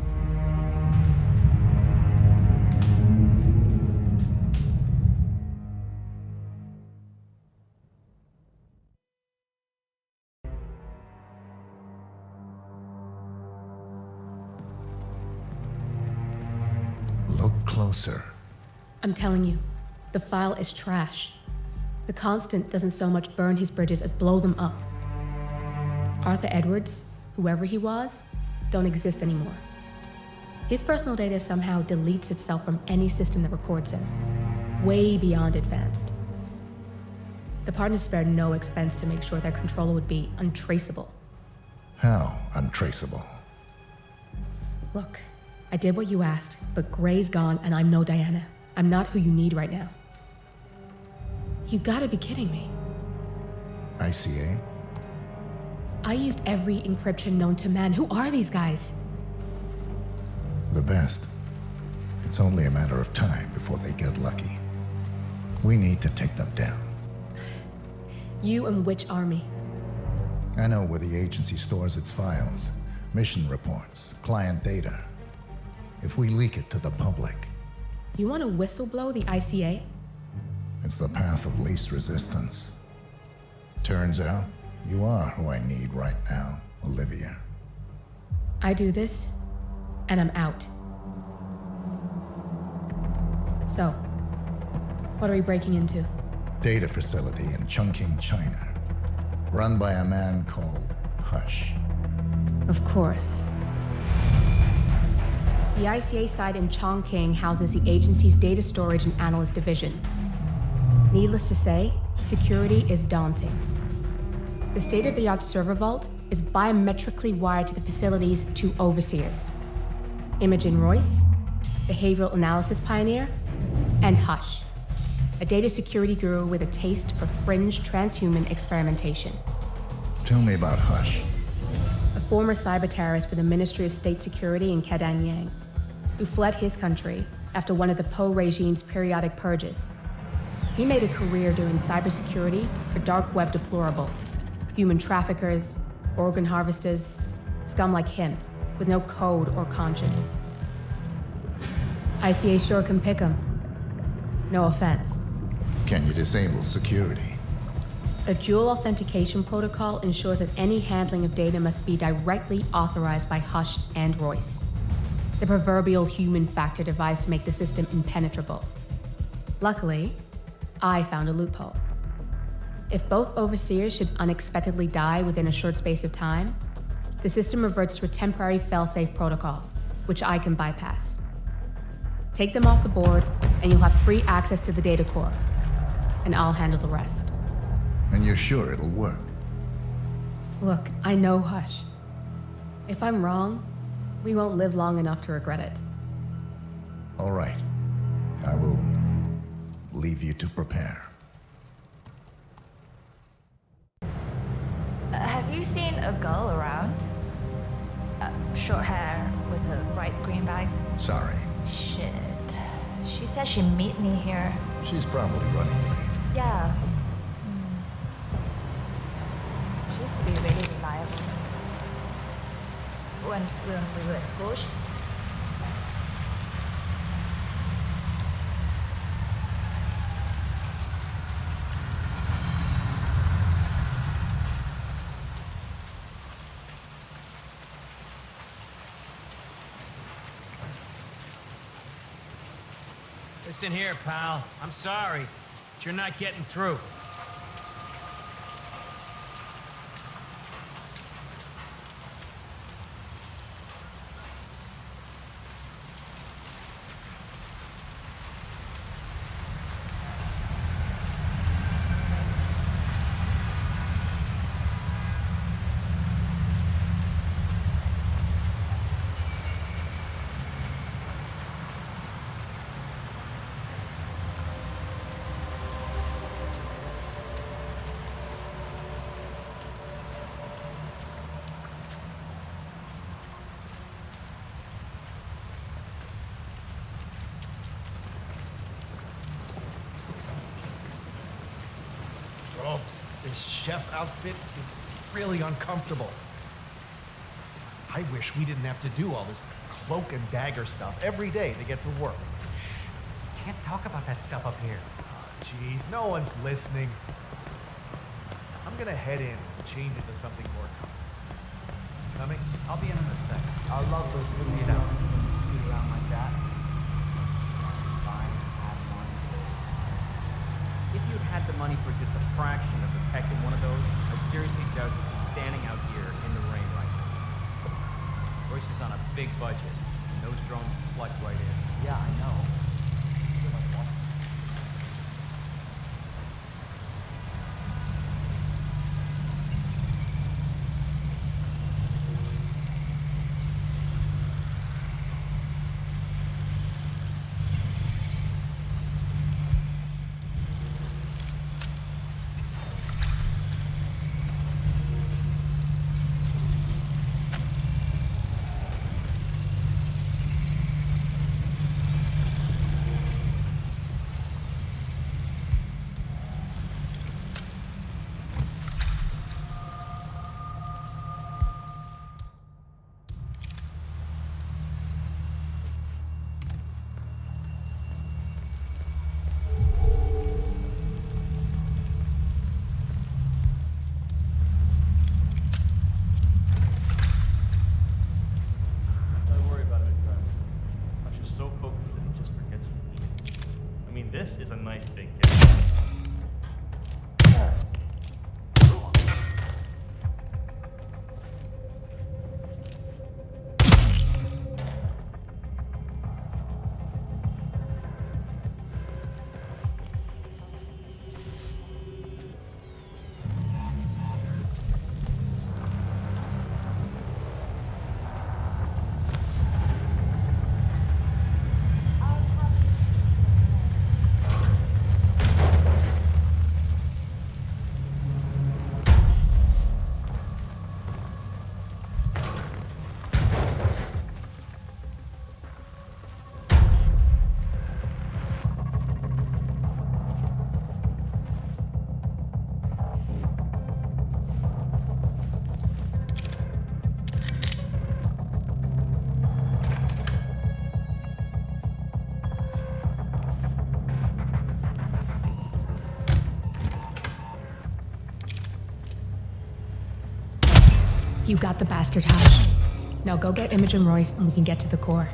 S5: Look closer.
S14: I'm telling you, the file is trash. The Constant doesn't so much burn his bridges as blow them up. Arthur Edwards, whoever he was, don't exist anymore. His personal data somehow deletes itself from any system that records him, way beyond advanced. The partners spared no expense to make sure their controller would be untraceable.
S5: How untraceable?
S14: Look, I did what you asked, but Gray's gone and I'm no Diana. I'm not who you need right now. You gotta be kidding me.
S5: ICA?
S14: I used every encryption known to man. Who are these guys?
S5: The best. It's only a matter of time before they get lucky. We need to take them down.
S14: You and which army?
S5: I know where the agency stores its files, mission reports, client data. If we leak it to the public,
S14: You want to whistleblow the ICA?
S5: it's the path of least resistance. Turns out, you are who I need right now, Olivia.
S14: I do this, and I'm out. So, what are we breaking into?
S5: Data facility in Chongqing, China. Run by a man called Hush.
S14: Of course. The ICA site in Chongqing houses the agency's data storage and analyst division. Needless to say, security is daunting. The state-of-the-art server vault is biometrically wired to the facility's two overseers: Imogen Royce, behavioral analysis pioneer, and Hush, a data security guru with a taste for fringe transhuman experimentation.
S5: Tell me about Hush.
S14: A former cyber terrorist for the Ministry of State Security in Kedanyang, who fled his country after one of the Po regime's periodic purges. He made a career doing cybersecurity for dark web deplorables, human traffickers, organ harvesters, scum like him, with no code or conscience. ICA sure can pick 'em. No offense.
S5: Can you disable security?
S14: A dual authentication protocol ensures that any handling of data must be directly authorized by Hush and Royce, the proverbial human factor device to make the system impenetrable. Luckily, I found a loophole. If both overseers should unexpectedly die within a short space of time, the system reverts to a temporary fail-safe protocol, which I can bypass. Take them off the board, and you'll have free access to the data core, and I'll handle the rest.
S5: And you're sure it'll work?
S14: Look, I know Hush. If I'm wrong, We won't live long enough to regret it.
S5: All right. I will leave you to prepare.
S21: Have you seen a girl around? Short hair with a bright green bag?
S5: Sorry.
S21: Shit. She said she'd meet me here.
S5: She's probably running late.
S21: Yeah. She used to be really reliable. When we were at school,
S15: Listen here, pal. I'm sorry, but you're not getting through.
S7: This chef outfit is really uncomfortable. I wish we didn't have to do all this cloak and dagger stuff every day to get to work. Shh. Can't talk about that stuff up here. Jeez, no one's listening. I'm gonna head in and change it to something more comfortable. Coming? I'll be in a second. I love those little, scoot around like that. Fine, have one.
S15: If you'd had the money for just a fraction of the tech in one of those, I seriously doubt you'd be standing out here in the rain right now. Royce is on a big budget, and those drones plug right in.
S7: Yeah, I know.
S9: This is a nice big kit.
S14: You got the bastard hash. Now go get Imogen Royce and we can get to the core.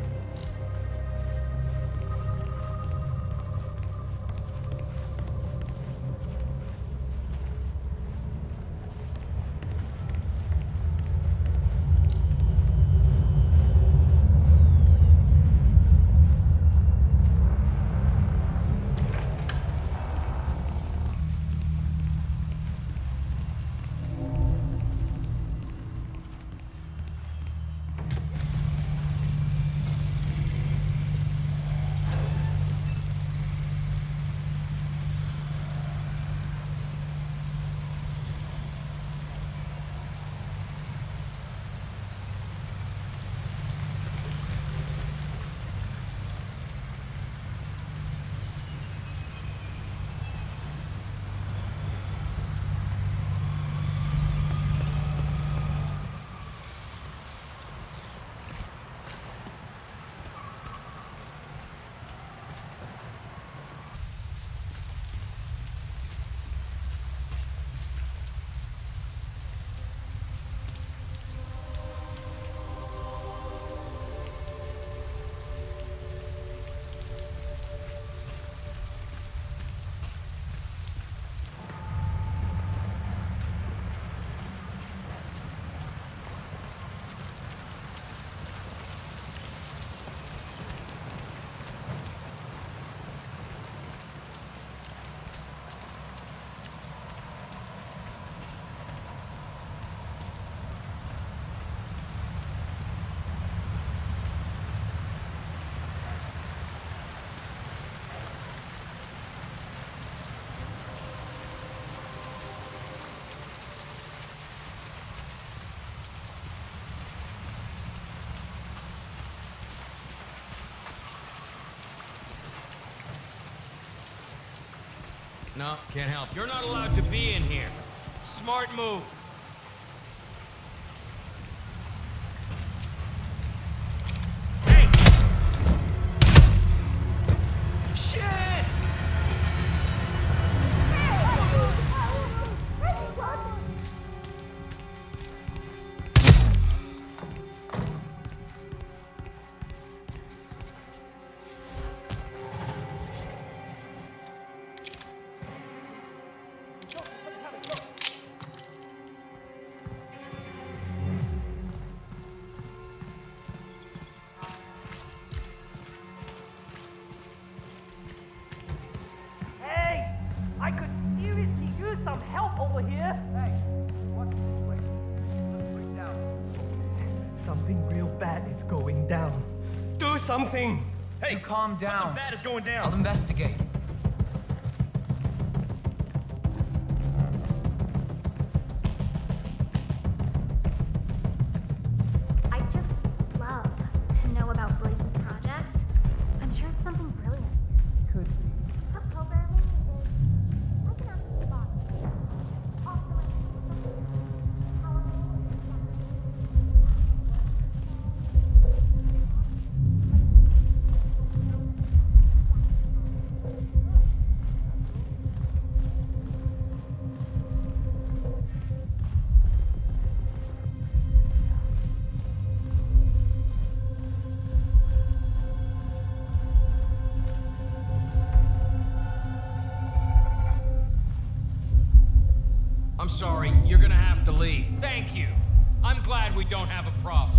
S15: No, can't help. You're not allowed to be in here. Smart move. Hey! Shit!
S9: Hey! I could seriously use some help over here! Hey, what's this way? Let's break down. Something real bad is going down. Do something!
S15: Hey,
S18: You calm down.
S15: Something bad is going down.
S18: I'll investigate.
S10: I just love to know about Blaze's project. I'm sure it's something brilliant.
S18: Could be.
S10: Her programming is like an absolute box. Also,
S15: I'm sorry, you're gonna have to leave. Thank you. I'm glad we don't have a problem.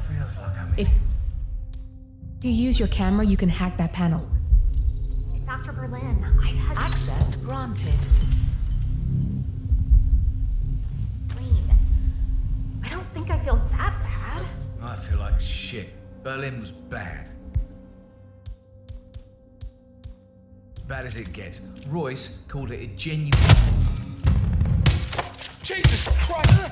S18: Feels like I'm
S14: If you use your camera, you can hack that panel.
S10: Dr. Berlin, I've had
S2: Access granted.
S10: clean. I don't think I feel that bad.
S18: I feel like shit. Berlin was bad. Bad as it gets. Royce called it a genuine... Jesus Christ!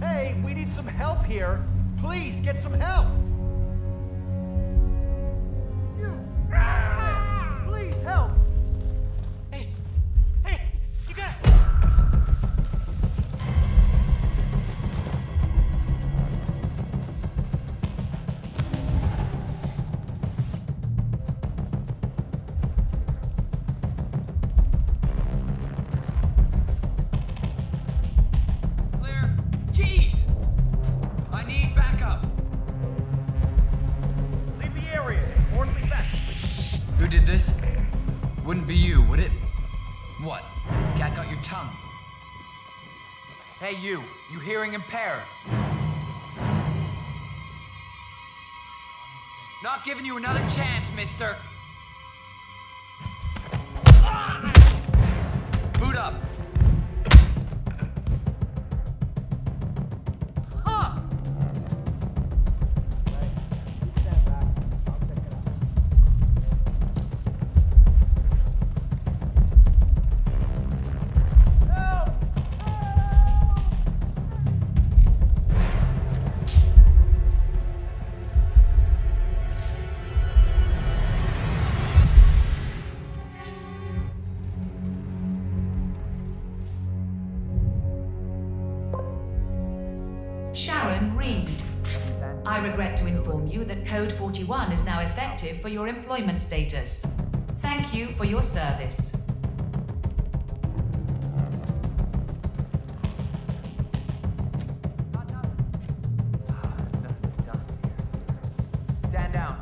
S7: Hey, we need some help here. Please, get some help. You. Please, help.
S15: Hey, you got
S18: Clear. Jeez! I need backup.
S9: Leave the area. Orderly back.
S12: Who did this? Wouldn't be you, would it? What? Cat got your tongue?
S18: Hey, you hearing impaired. Not giving you another chance, mister. Boot up. Huh!
S2: Sharon Reed. I regret to inform you that Code 41 is now effective for your employment status. Thank you for your service.
S18: Stand down.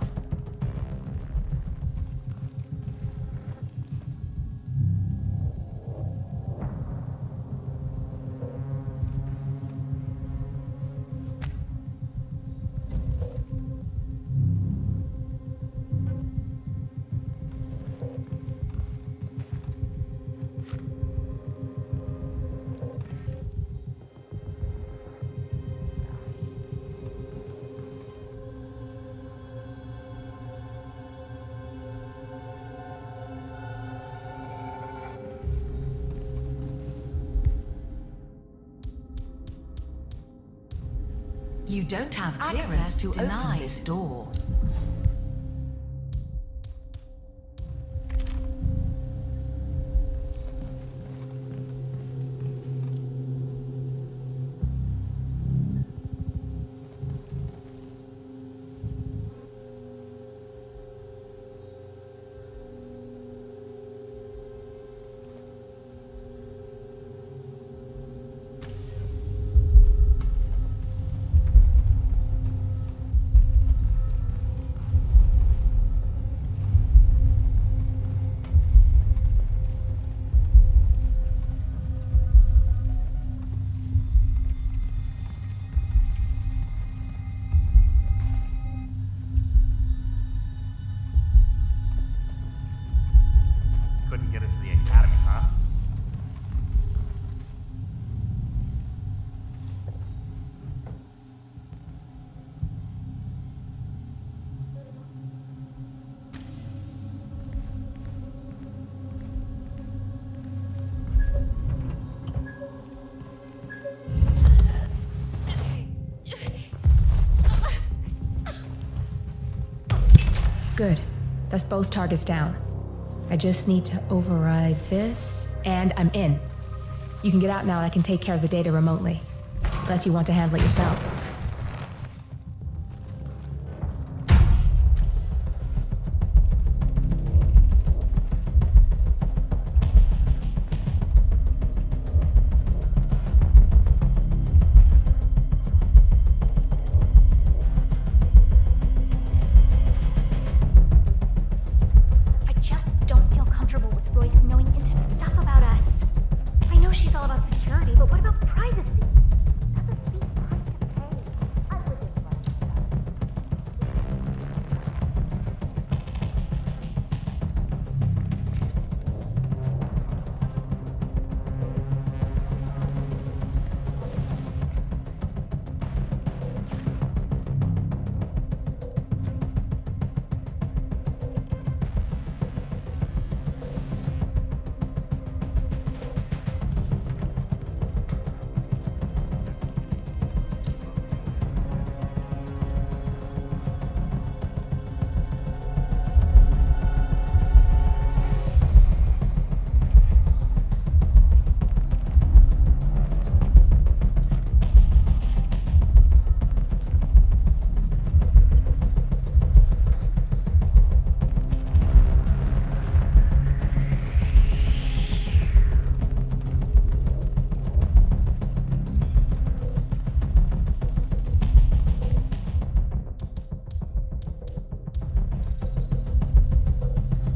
S2: You don't have clearance to open this door.
S15: Couldn't get into the academy, huh?
S14: Good. That's both targets down. I just need to override this, and I'm in. You can get out now and I can take care of the data remotely. Unless you want to handle it yourself.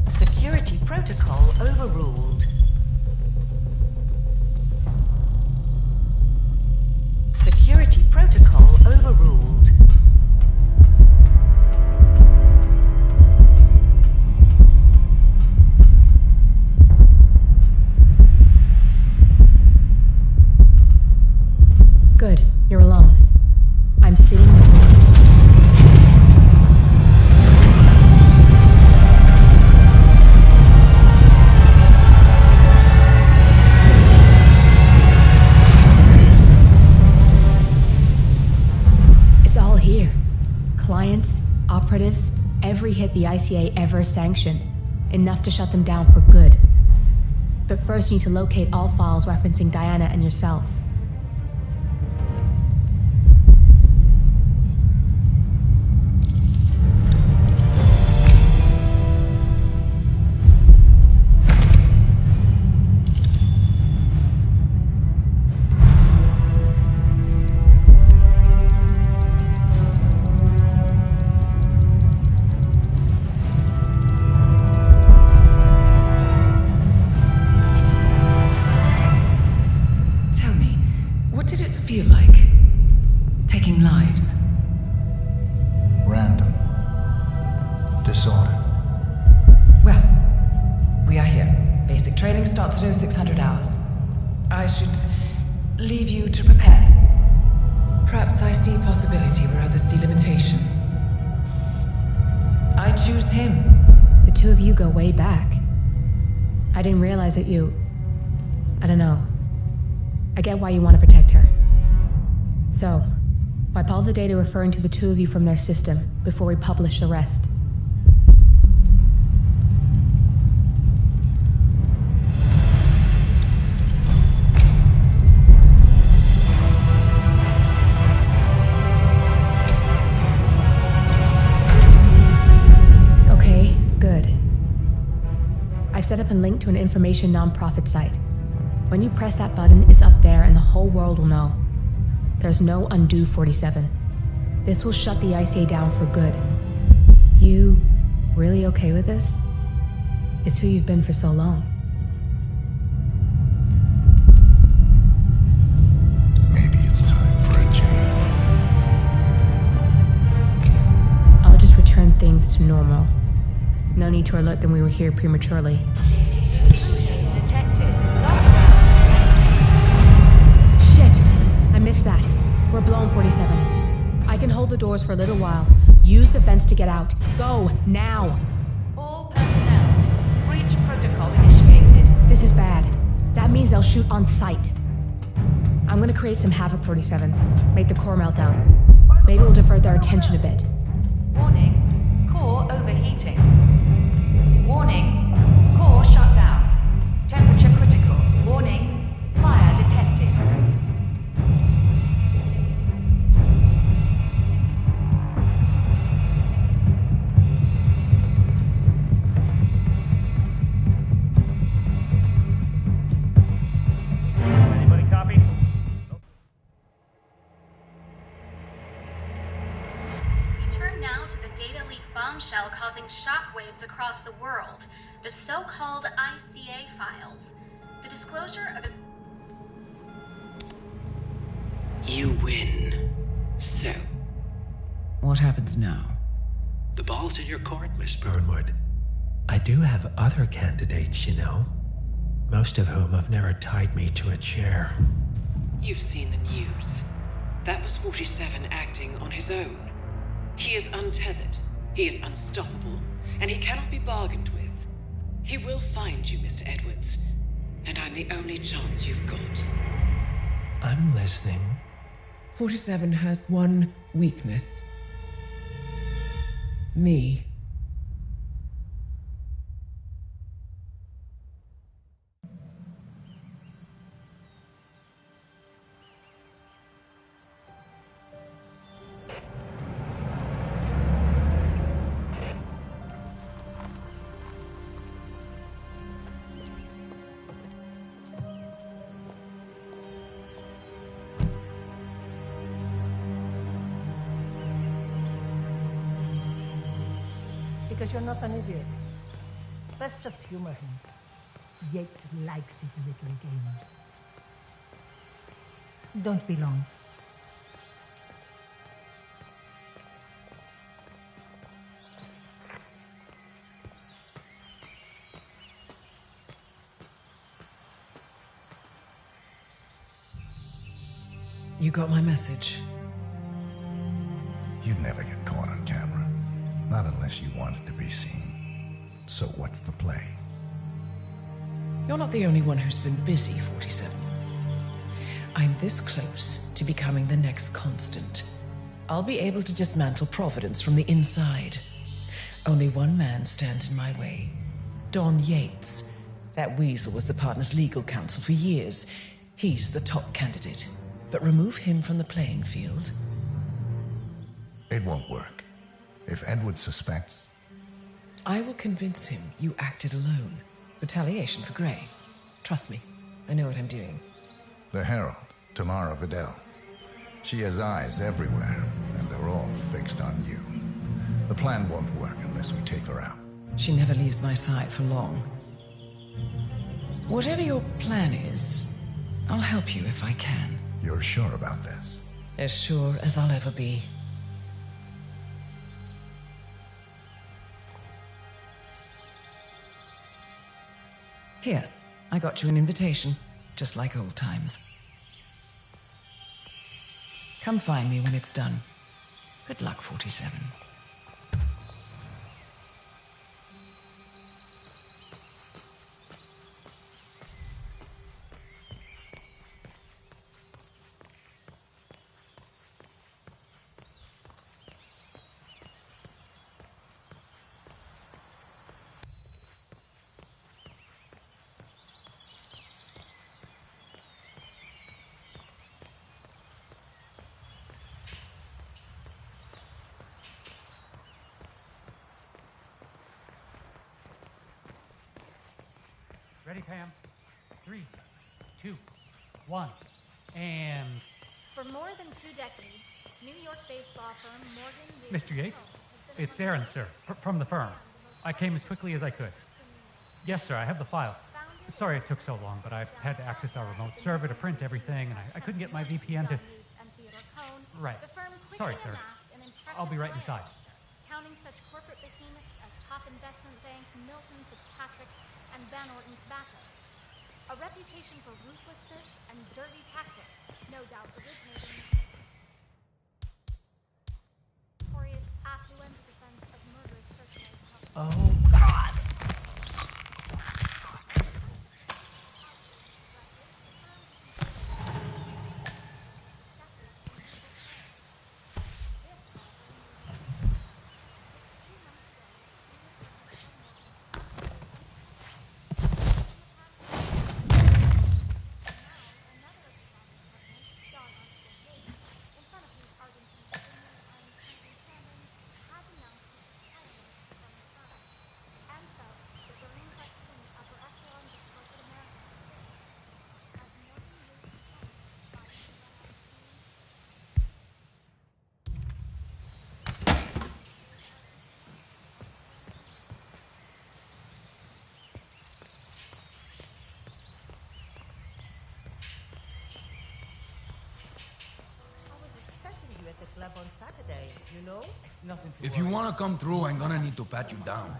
S2: Security protocol overruled. Security protocol overruled.
S14: Good. You're alone. I'm sitting with clients, operatives, every hit the ICA ever sanctioned. Enough to shut them down for good. But first you need to locate all files referencing Diana and yourself.
S3: Feel like taking lives.
S5: Random. Disorder.
S3: Well, we are here. Basic training starts at 0600 hours. I should leave you to prepare. Perhaps I see possibility where others see limitation. I choose him.
S14: The two of you go way back. I didn't realize that you... I don't know. I get why you want to protect her. So, Wipe all the data referring to the two of you from their system before we publish the rest. Okay, good. I've set up a link to an information nonprofit site. When you press that button, it's up there and the whole world will know. There's no undo 47. This will shut the ICA down for good. You really okay with this? It's who you've been for so long.
S5: Maybe it's time for a change.
S14: I'll just return things to normal. No need to alert them we were here prematurely.
S2: Detected.
S14: Shit! I missed that. We're blown, 47. I can hold the doors for a little while. Use the vents to get out. Go, now!
S2: All personnel. Breach protocol initiated.
S14: This is bad. That means they'll shoot on sight. I'm gonna create some havoc, 47. Make the core melt down. Maybe we'll divert their attention a bit.
S2: Warning. Core overheating. Warning. Core shut down. Temperature critical. Warning. Fire detected.
S15: Anybody copy?
S10: We turn now to the data leak bombshell causing shockwaves across the world, the so-called ICA files. The disclosure of
S17: You win. So,
S3: What happens now?
S17: the ball's in your court, Miss
S20: Burnwood, I do have other candidates, you know. Most of whom have never tied me to a chair.
S4: You've seen the news. That was 47 acting on his own. He is untethered, he is unstoppable, and he cannot be bargained with. He will find you, Mr. Edwards, and I'm the only chance you've got.
S20: I'm listening.
S3: 47 has one weakness. Me.
S9: Because you're not an idiot. Let's just humor him. Yates likes his little games. Don't be long.
S3: You got my message.
S5: You'd never get caught on camera. Not unless you wanted to be seen. So what's the play?
S3: You're not the only one who's been busy, 47. I'm this close to becoming the next constant. I'll be able to dismantle Providence from the inside. Only one man stands in my way. Don Yates. That weasel was the partner's legal counsel for years. He's the top candidate. But remove him from the playing field.
S5: It won't work. If Edward suspects...
S3: I will convince him you acted alone. Retaliation for Gray. Trust me, I know what I'm doing.
S5: The Herald, Tamara Vidal. She has eyes everywhere, and they're all fixed on you. The plan won't work unless we take her out.
S3: She never leaves my side for long. Whatever your plan is, I'll help you if I can.
S5: You're sure about this?
S3: As sure as I'll ever be. Here, I got you an invitation, just like old times. Come find me when it's done. Good luck, 47.
S9: Ready, Pam? 3, 2, 1, and...
S10: For more than 2 decades, New York-based law firm Morgan...
S9: Mr. Yates? It's Aaron, sir, from the firm. I came as quickly as I could. Yes, sir, I have the files. Sorry it took so long, but I had to access our remote server to print everything, and I couldn't get my VPN to... Right. Sorry, sir. I'll be right inside.
S10: Counting such corporate behemoths as Top Investment Bank, Milton Fitzpatrick, and Van Orton Tobacco. A reputation for ruthlessness and dirty tactics, no doubt originating notorious affluent defense of murderous socialized health.
S9: Oh, God!
S11: Club on Saturday, you know?
S9: It's nothing to
S22: If you want to come through, I'm gonna need to pat you down.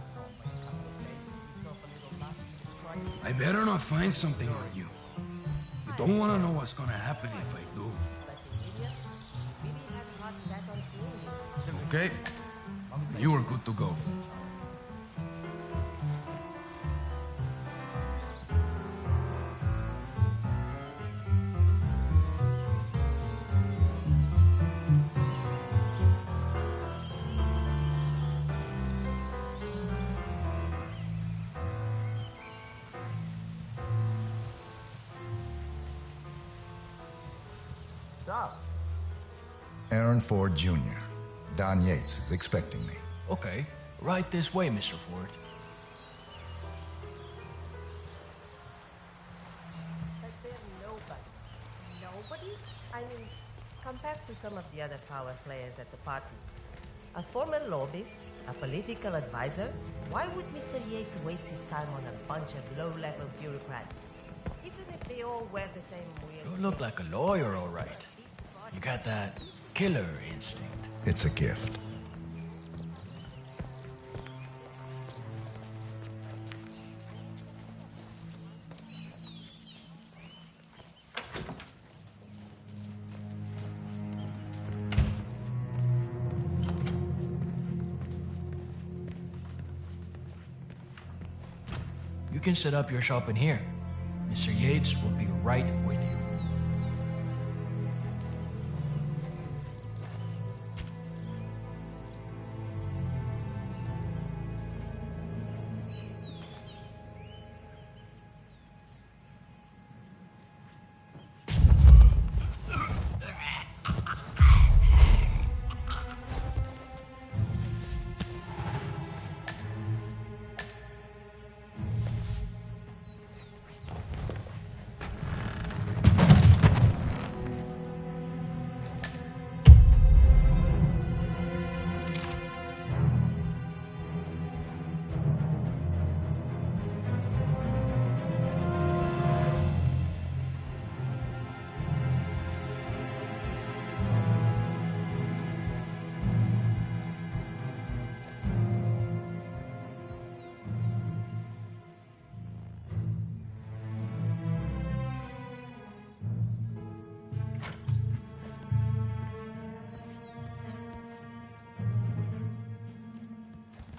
S22: I better not find something on you. You don't want to know what's gonna happen if I do. Okay? You are good to go.
S5: Aaron Ford Jr. Don Yates is expecting me.
S23: Okay. Right this way, Mr. Ford.
S11: But there's nobody. Nobody? I mean, compared to some of the other power players at the party. A former lobbyist, a political advisor, why would Mr. Yates waste his time on a bunch of low-level bureaucrats? Even if they all wear the same weird...
S23: You look like a lawyer, all right. You got that killer instinct.
S5: It's a gift.
S23: You can set up your shop in here. Mr. Yates will be right with you.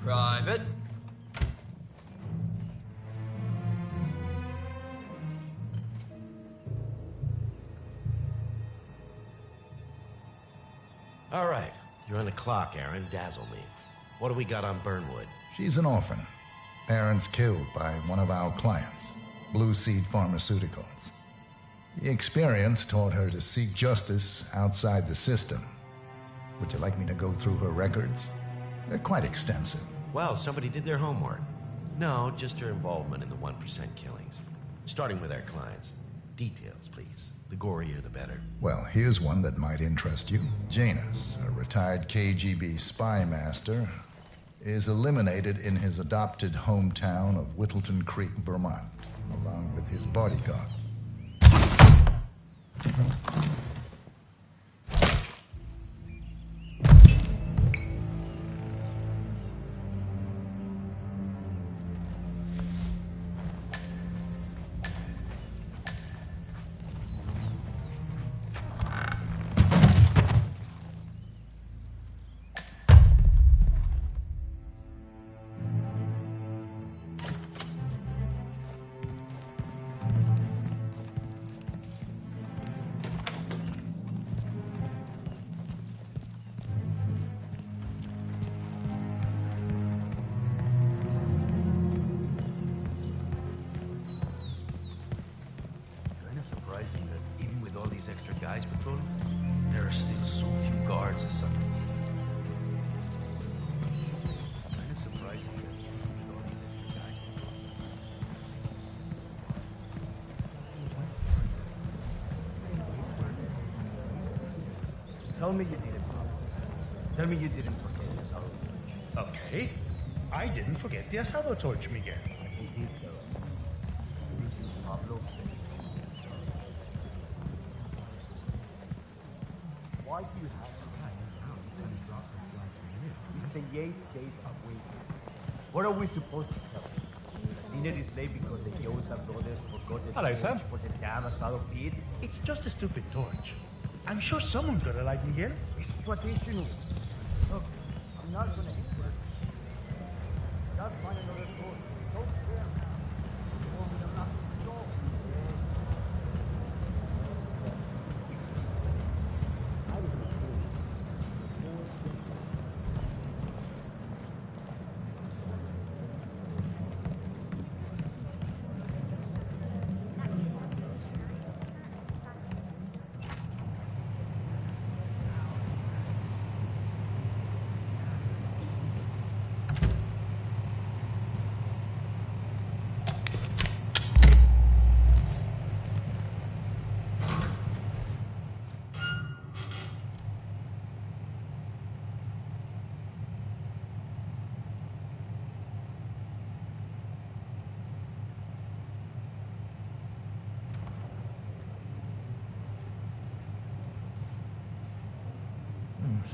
S12: Private.
S24: All right. You're on the clock, Aaron. Dazzle me. What do we got on Burnwood?
S5: She's an orphan. Parents killed by one of our clients, Blue Seed Pharmaceuticals. The experience taught her to seek justice outside the system. Would you like me to go through her records? They're quite extensive.
S24: Well, somebody did their homework. No, just her involvement in the 1% killings. Starting with our clients. Details, please. The gorier, the better.
S5: Well, here's one that might interest you. Janus, a retired KGB spy master, is eliminated in his adopted hometown of Whittleton Creek, Vermont, along with his bodyguard.
S23: Guys patrolling? There are still so few guards or something. Kind of surprising that with all these extra guys patrolling.
S9: Tell me you didn't, Pablo. Tell me you didn't forget the asado torch.
S6: Okay. I didn't forget the asado torch, Miguel.
S9: Pablo said. Why do you have to hide around when you drop this last minute? It's the 8 days of waiting. What are we supposed to tell them? Dinner is late because the Yosa brothers forgot the
S6: Hello,
S9: torch
S6: sir.
S9: for the damn asado pit.
S6: It's just a stupid torch. I'm sure someone's gonna like Miguel.
S9: It's traditional. Look, I'm not gonna escape. Just find another torch. Don't care now. Or we'll not go.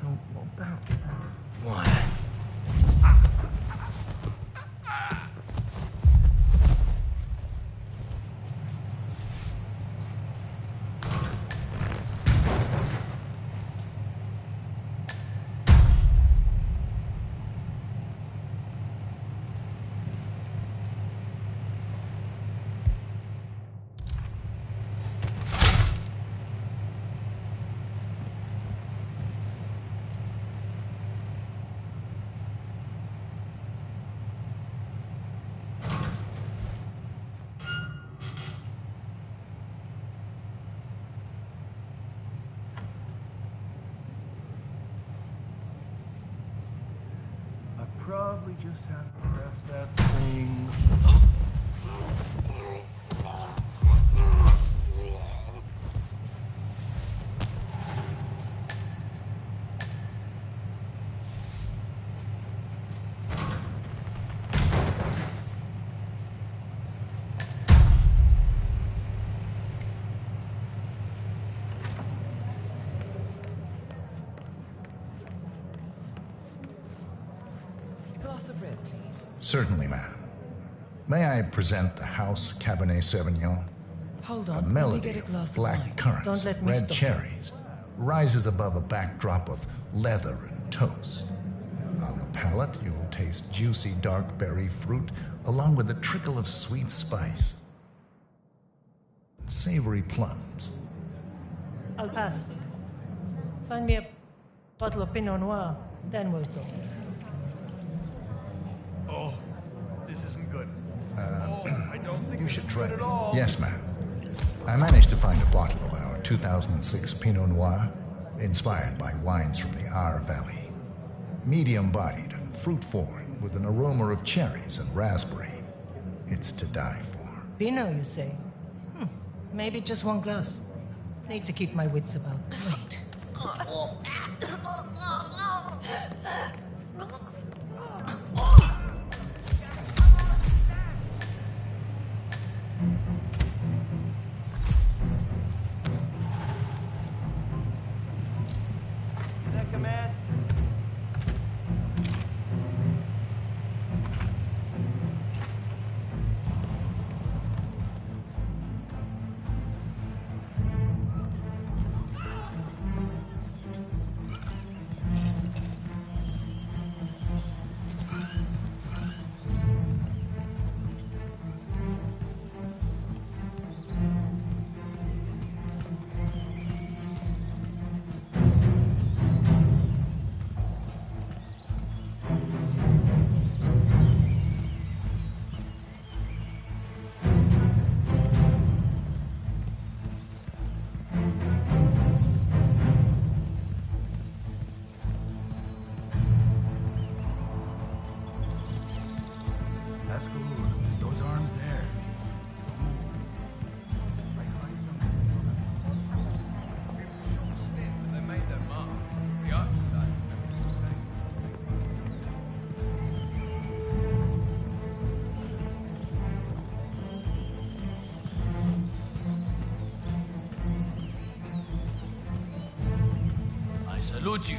S23: So, what about? What?
S18: Probably just have to press that thing.
S3: Glass of red, please.
S5: Certainly, ma'am. May I present the House Cabernet Sauvignon?
S3: Hold
S5: A
S3: on, let me
S5: melody
S3: get a
S5: of
S3: glass of
S5: black
S3: wine.
S5: currants,
S3: Don't let me
S5: red
S3: stop.
S5: cherries, rises above a backdrop of leather and toast. On the palate, you'll taste juicy dark berry fruit, along with a trickle of sweet spice. And savory plums.
S1: I'll pass. Find me a bottle of Pinot Noir, then we'll talk.
S6: Oh, this isn't good. I don't think
S5: You
S6: this
S5: should
S6: is
S5: try
S6: good
S5: this.
S6: at all.
S5: Yes, ma'am. I managed to find a bottle of our 2006 Pinot Noir, inspired by wines from the Our Valley. Medium-bodied and fruit-forward, with an aroma of cherries and raspberry. It's to die for.
S1: Pinot, you say? Maybe just one glass. Need to keep my wits about. Wait.
S15: Is that command?
S6: That's good. Those arms there.
S18: They made their mark. The Art Society.
S23: I salute you.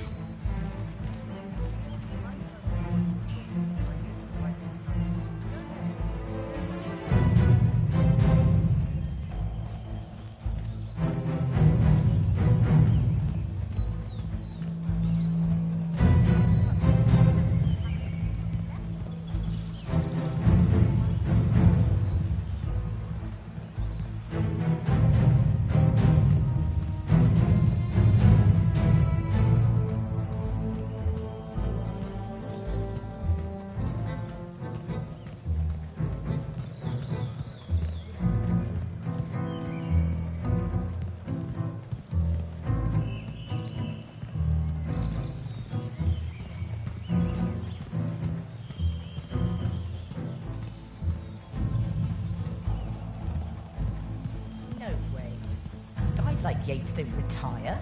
S8: Like Yates didn't retire.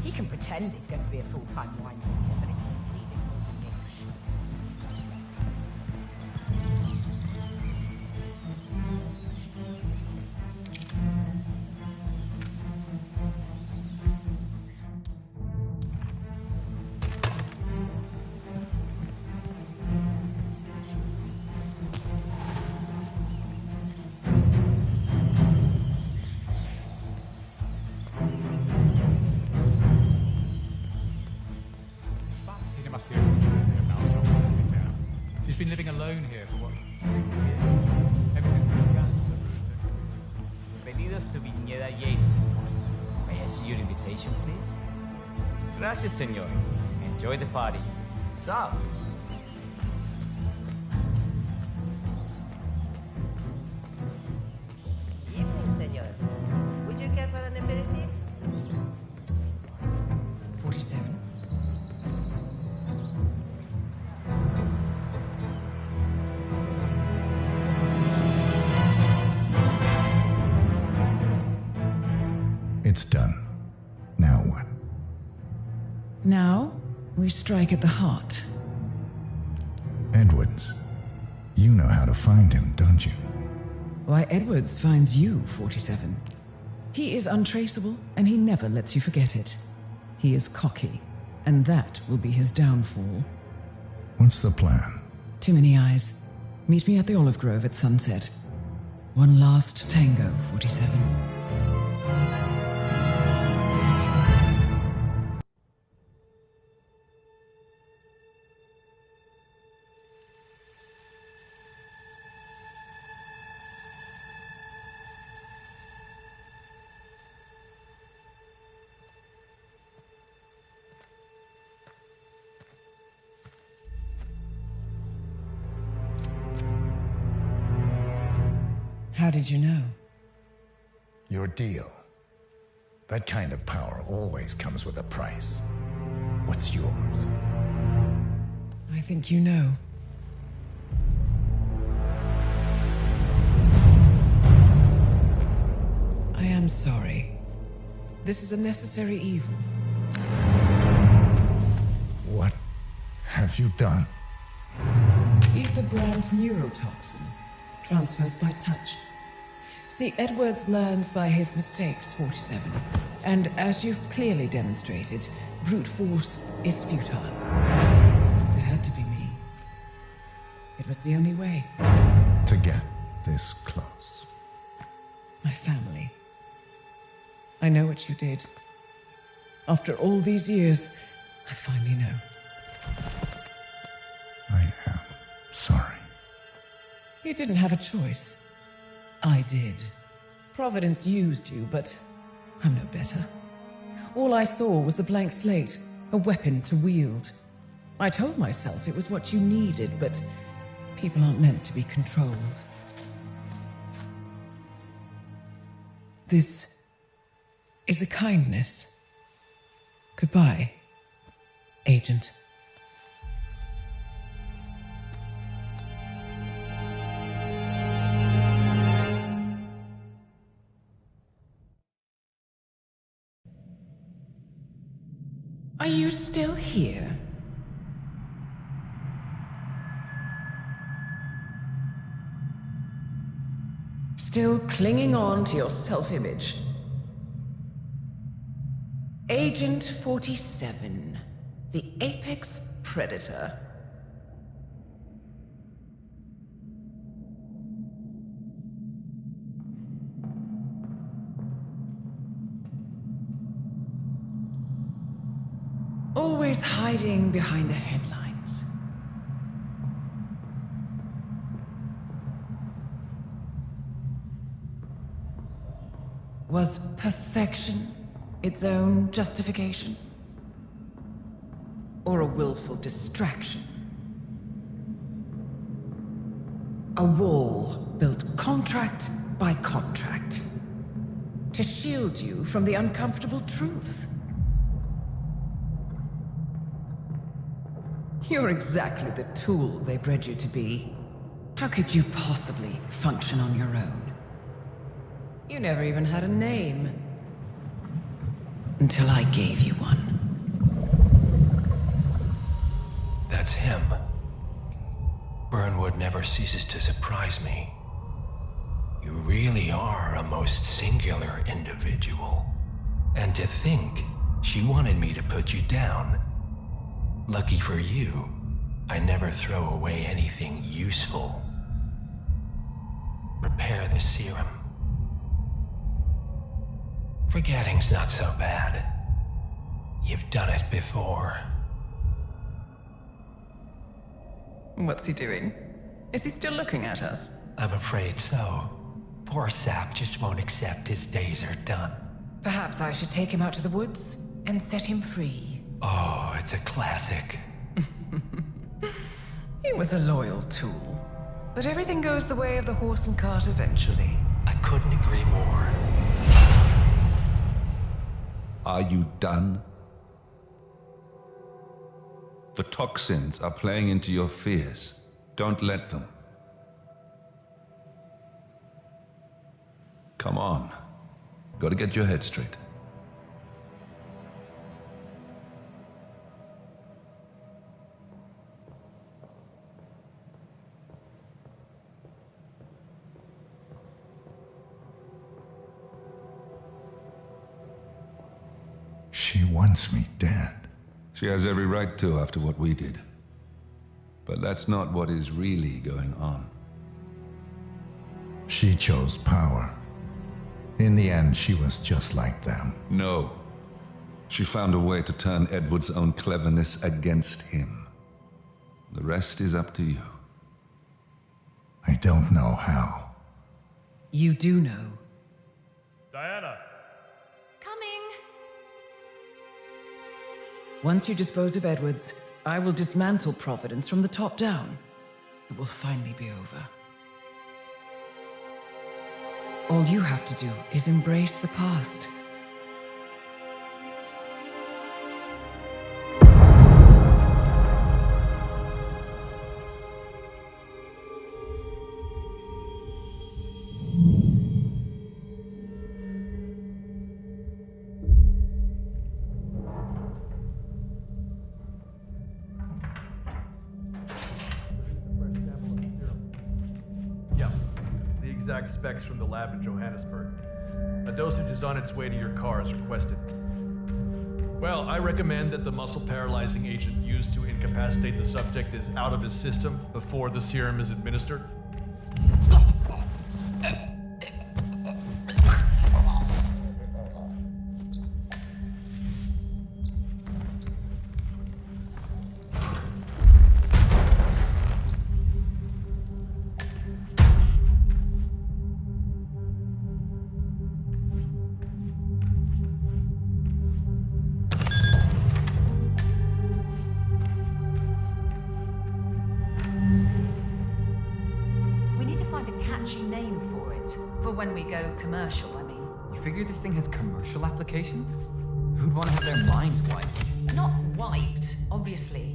S8: He can pretend he's going to be a full-time winemaker, but it's needed more than Nick.
S13: She's been living alone here for what? 6 years. Everything began to
S15: Bienvenidos to Viñeda Yates. May I see your invitation, please? Gracias, señor. Enjoy the party. So.
S11: Evening, senor. Would you care for an aperitif?
S3: 47.
S5: It's done. Now what?
S3: Now, we strike at the heart.
S5: Edwards. You know how to find him, don't you?
S3: Why, Edwards finds you, 47. He is untraceable, and he never lets you forget it. He is cocky, and that will be his downfall.
S5: What's the plan?
S3: Too many eyes. Meet me at the olive grove at sunset. One last tango, 47. How did you know?
S5: Your deal. That kind of power always comes with a price. What's yours?
S3: I think you know. sorry. This is a necessary evil.
S5: What have you done?
S3: Ether brand neurotoxin transfers by touch. See, Edwards learns by his mistakes, 47. And as you've clearly demonstrated, brute force is futile. It had to be me. It was the only way.
S5: To get this close.
S3: My family. I know what you did. After all these years, I finally know.
S5: I am sorry.
S3: You didn't have a choice. I did. Providence used you, but I'm no better. All I saw was a blank slate, a weapon to wield. I told myself it was what you needed, but people aren't meant to be controlled. This is a kindness. Goodbye, Agent. Are you still here? Still clinging on to your self-image? Agent 47, the apex predator. Always hiding behind the headlines. Was perfection its own justification? Or a willful distraction? A wall built contract by contract to shield you from the uncomfortable truth. You're exactly the tool they bred you to be. How could you possibly function on your own? You never even had a name. Until I gave you one.
S20: That's him. Burnwood never ceases to surprise me. You really are a most singular individual. And to think she wanted me to put you down. Lucky for you, I never throw away anything useful. Prepare the serum. Forgetting's not so bad. You've done it before.
S3: What's he doing? Is he still looking at us?
S20: I'm afraid so. Poor sap just won't accept his days are done.
S3: Perhaps I should take him out to the woods and set him free.
S20: Oh, it's a classic.
S3: He was a loyal tool. But everything goes the way of the horse and cart eventually.
S20: I couldn't agree more.
S7: Are you done? The toxins are playing into your fears. Don't let them. Come on. Gotta get your head straight.
S5: She wants me dead.
S7: She has every right to after what we did. But that's not what is really going on.
S5: She chose power. In the end, she was just like them.
S7: No. She found a way to turn Edward's own cleverness against him. The rest is up to you.
S5: I don't know how.
S3: You do know.
S9: Diana!
S10: Coming!
S3: Once you dispose of Edwards, I will dismantle Providence from the top down. It will finally be over. All you have to do is embrace the past.
S14: exact specs from the lab in Johannesburg. A dosage is on its way to your car as requested. Well, I recommend that the muscle-paralyzing agent used to incapacitate the subject is out of his system before the serum is administered.
S8: Commercial, I mean.
S12: You figure this thing has commercial applications? Who'd want to have their minds wiped?
S2: Not wiped, obviously.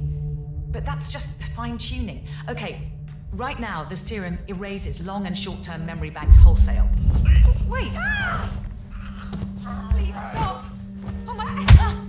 S2: But that's just fine-tuning. Okay, right now the serum erases long and short-term memory banks wholesale. Wait! Ah! Please stop! Oh my... Ah!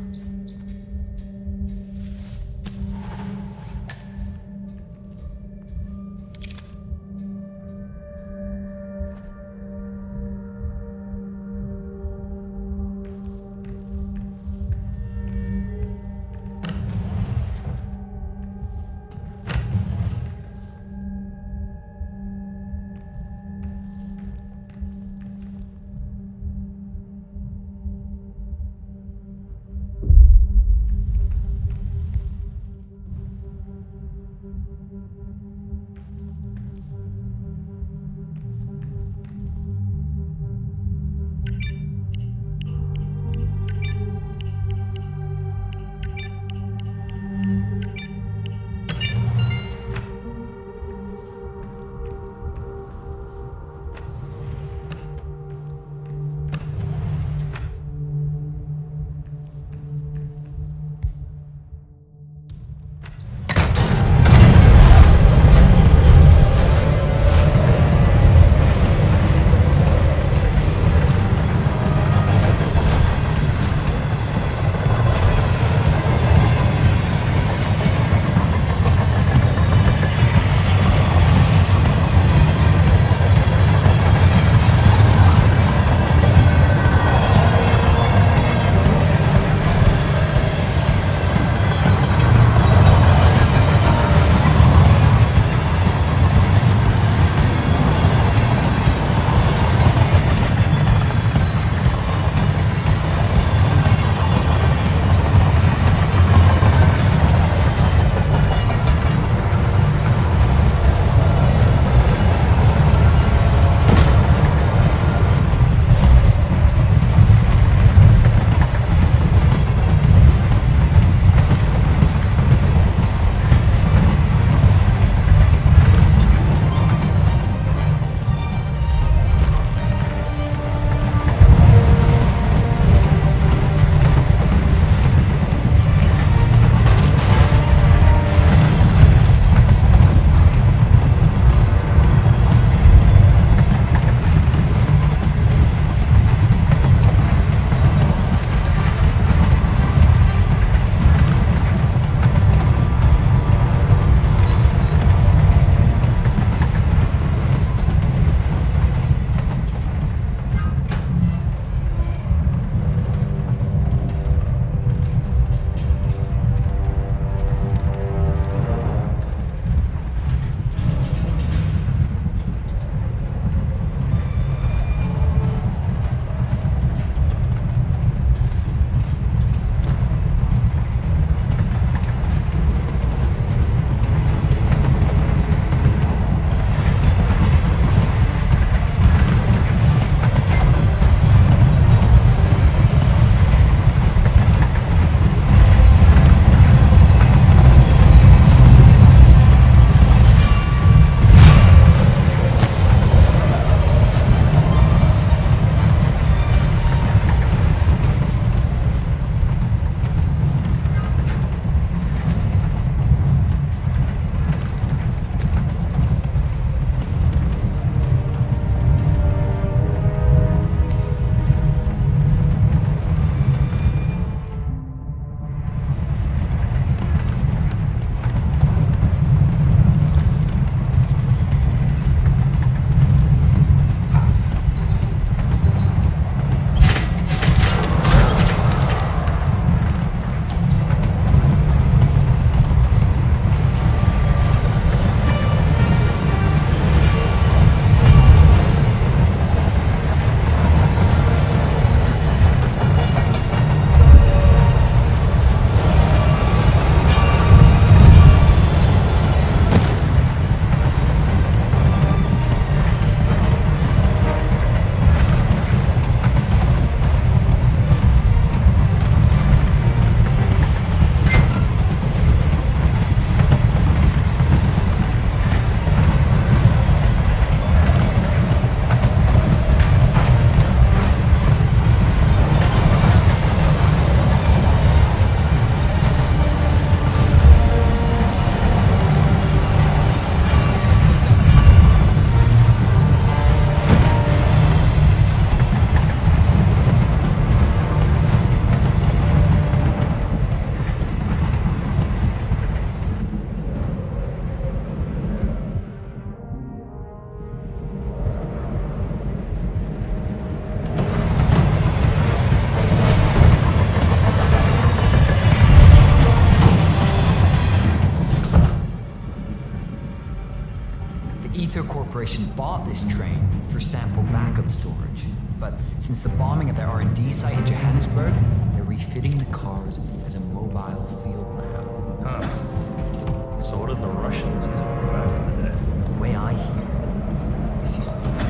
S12: Ether Corporation bought this train for sample backup storage. But since the bombing of their R&D site in Johannesburg, they're refitting the cars as a mobile field lab.
S14: Huh. So what did the Russians use it for back in the day?
S12: The way I hear it, this used to be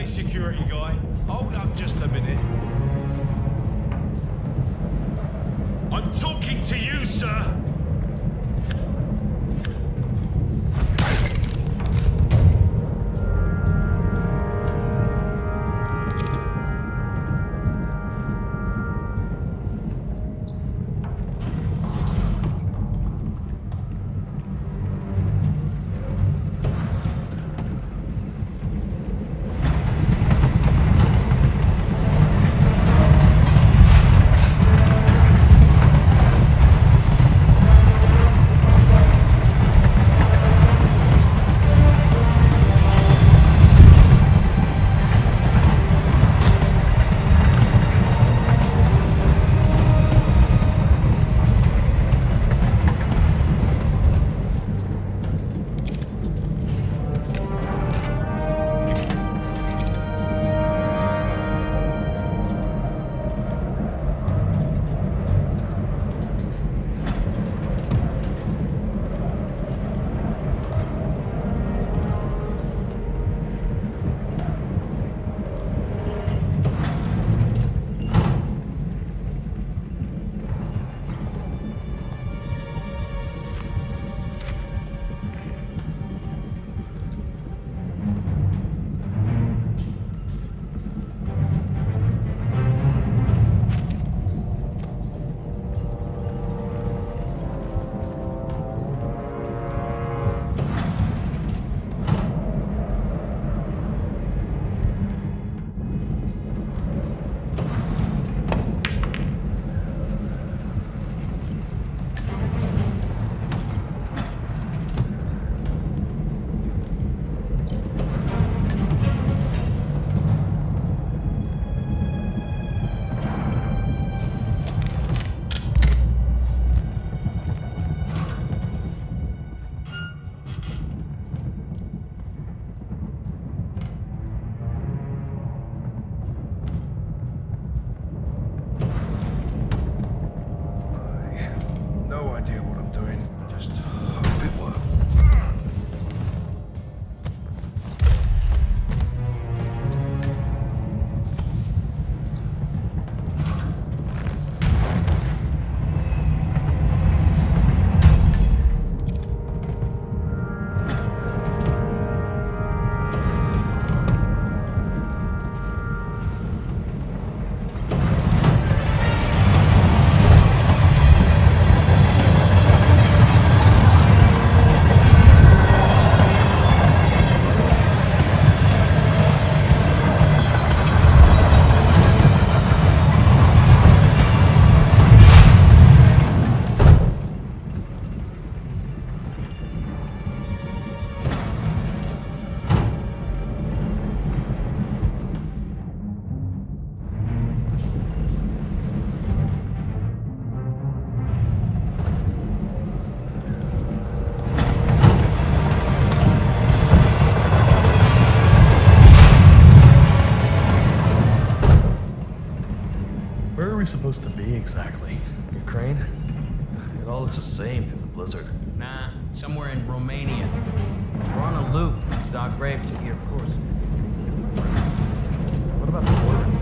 S16: security guy. Hold up just a minute. I'm talking to you, sir!
S14: Supposed to be exactly? Ukraine? It all looks the same through the blizzard.
S15: Nah, somewhere in Romania. We're on a loop. Doc Graves here, of course.
S14: What about the border?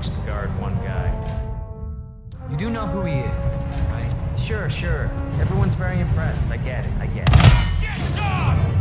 S15: sucks to guard one guy. You do know who he is, right? Sure. Everyone's very impressed. I get it.
S16: Get some!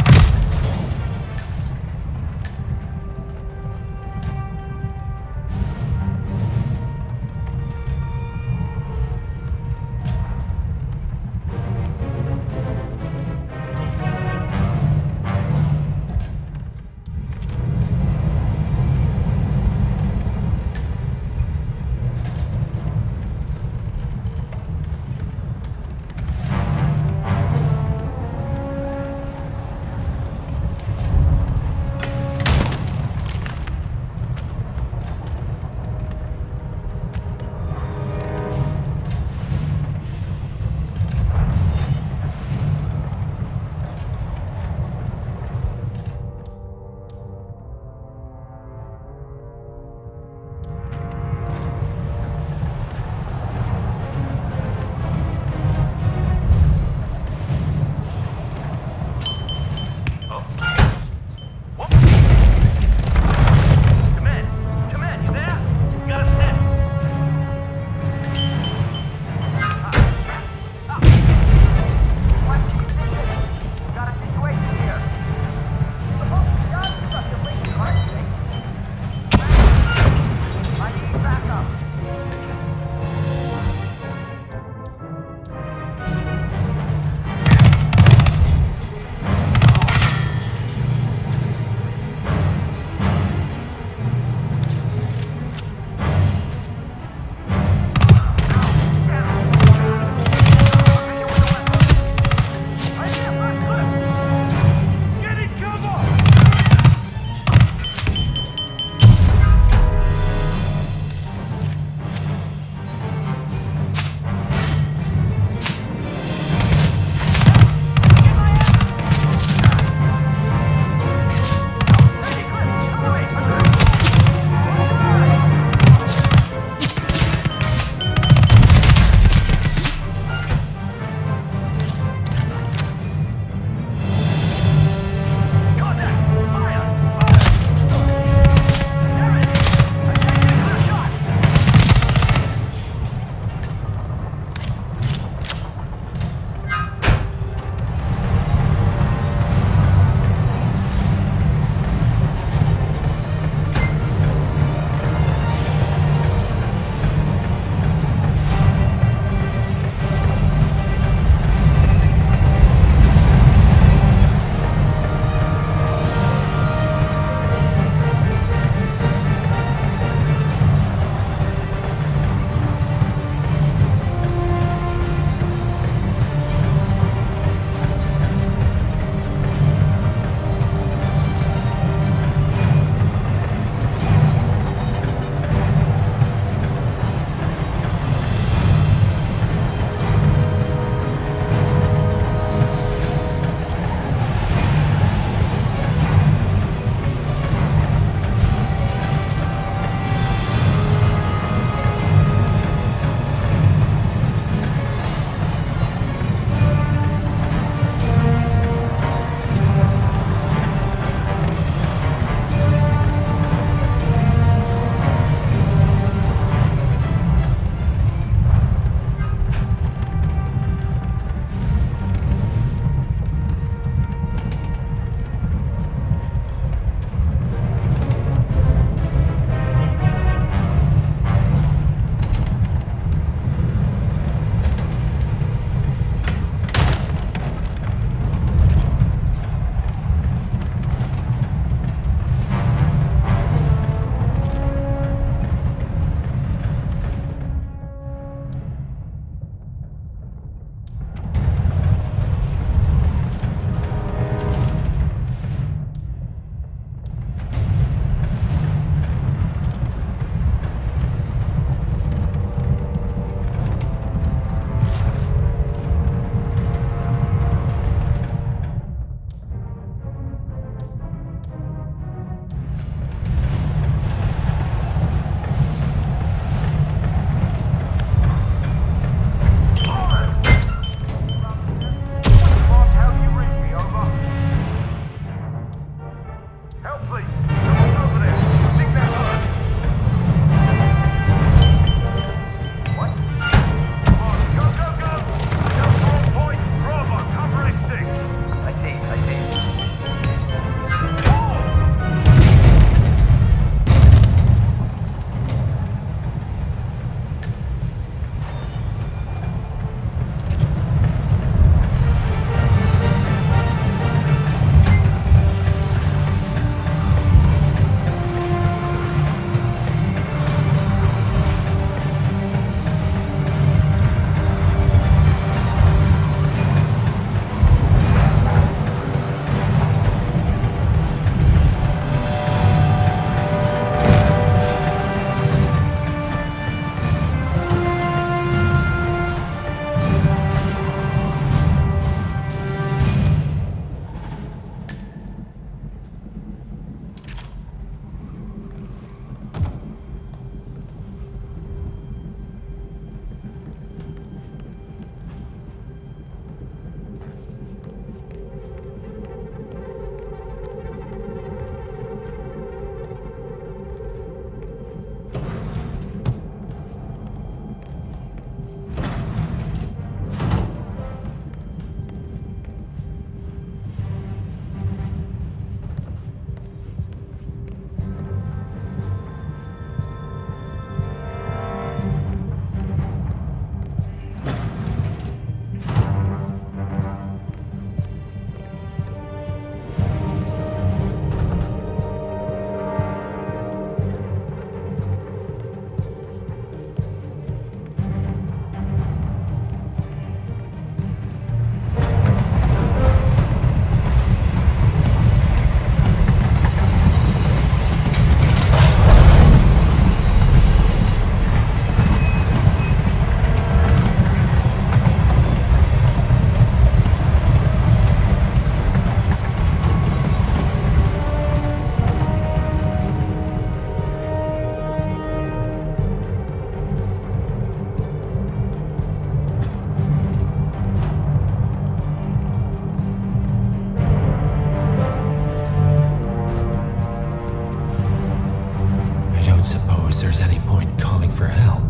S20: don't suppose there's any point calling for help?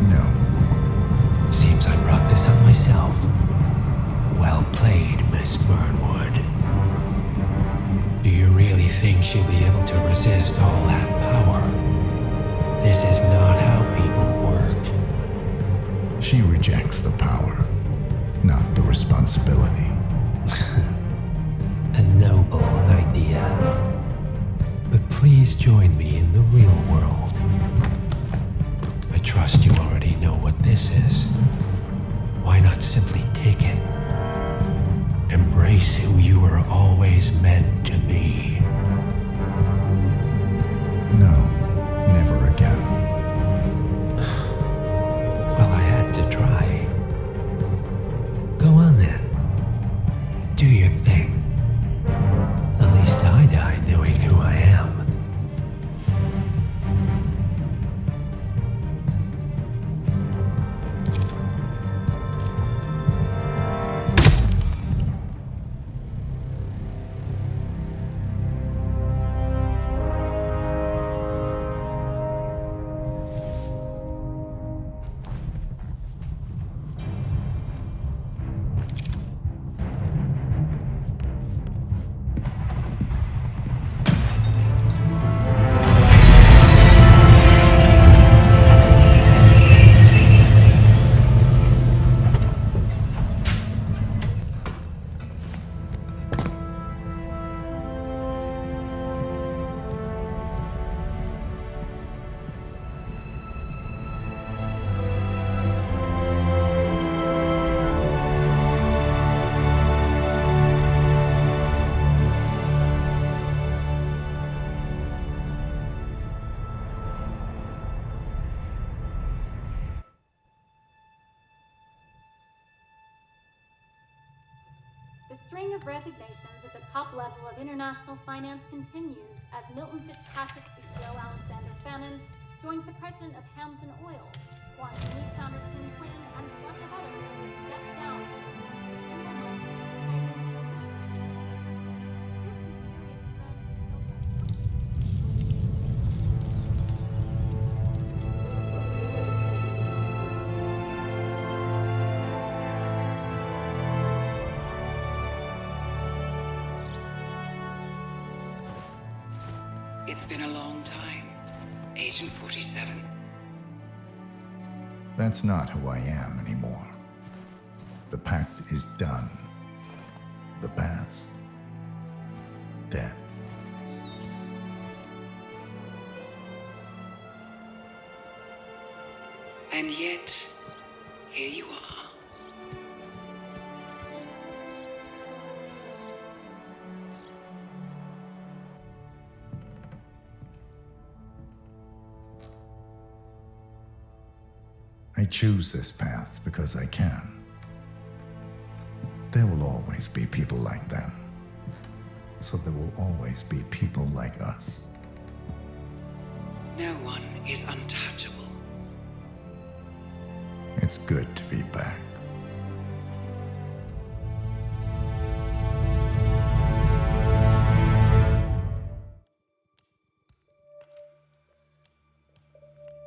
S5: No.
S20: Seems I brought this up myself. Well played, Miss Burnwood. Do you really think she'll be able to resist all that power? This is not how people work.
S5: She rejects the power, not the responsibility.
S20: A noble idea. But please join me in the real world. I trust you already know what this is. Why not simply take it? Embrace who you were always meant to be.
S5: No, never again.
S20: Well, I had to try. Go on then. Do your thing. At least I die knowing who I am.
S4: The string of resignations at the top level of international finance continues as Milton Fitzpatrick CEO Alexander Fannin joins the president of Hamson Oil, while new founder Tim Quinn and a bunch of others step down.
S3: It's been a long time, Agent 47.
S5: That's not who I am anymore. The pact is done. The past, dead.
S3: And yet, here you are.
S5: I choose this path because I can. There will always be people like them. So there will always be people like us.
S3: No one is untouchable.
S5: It's good to be back.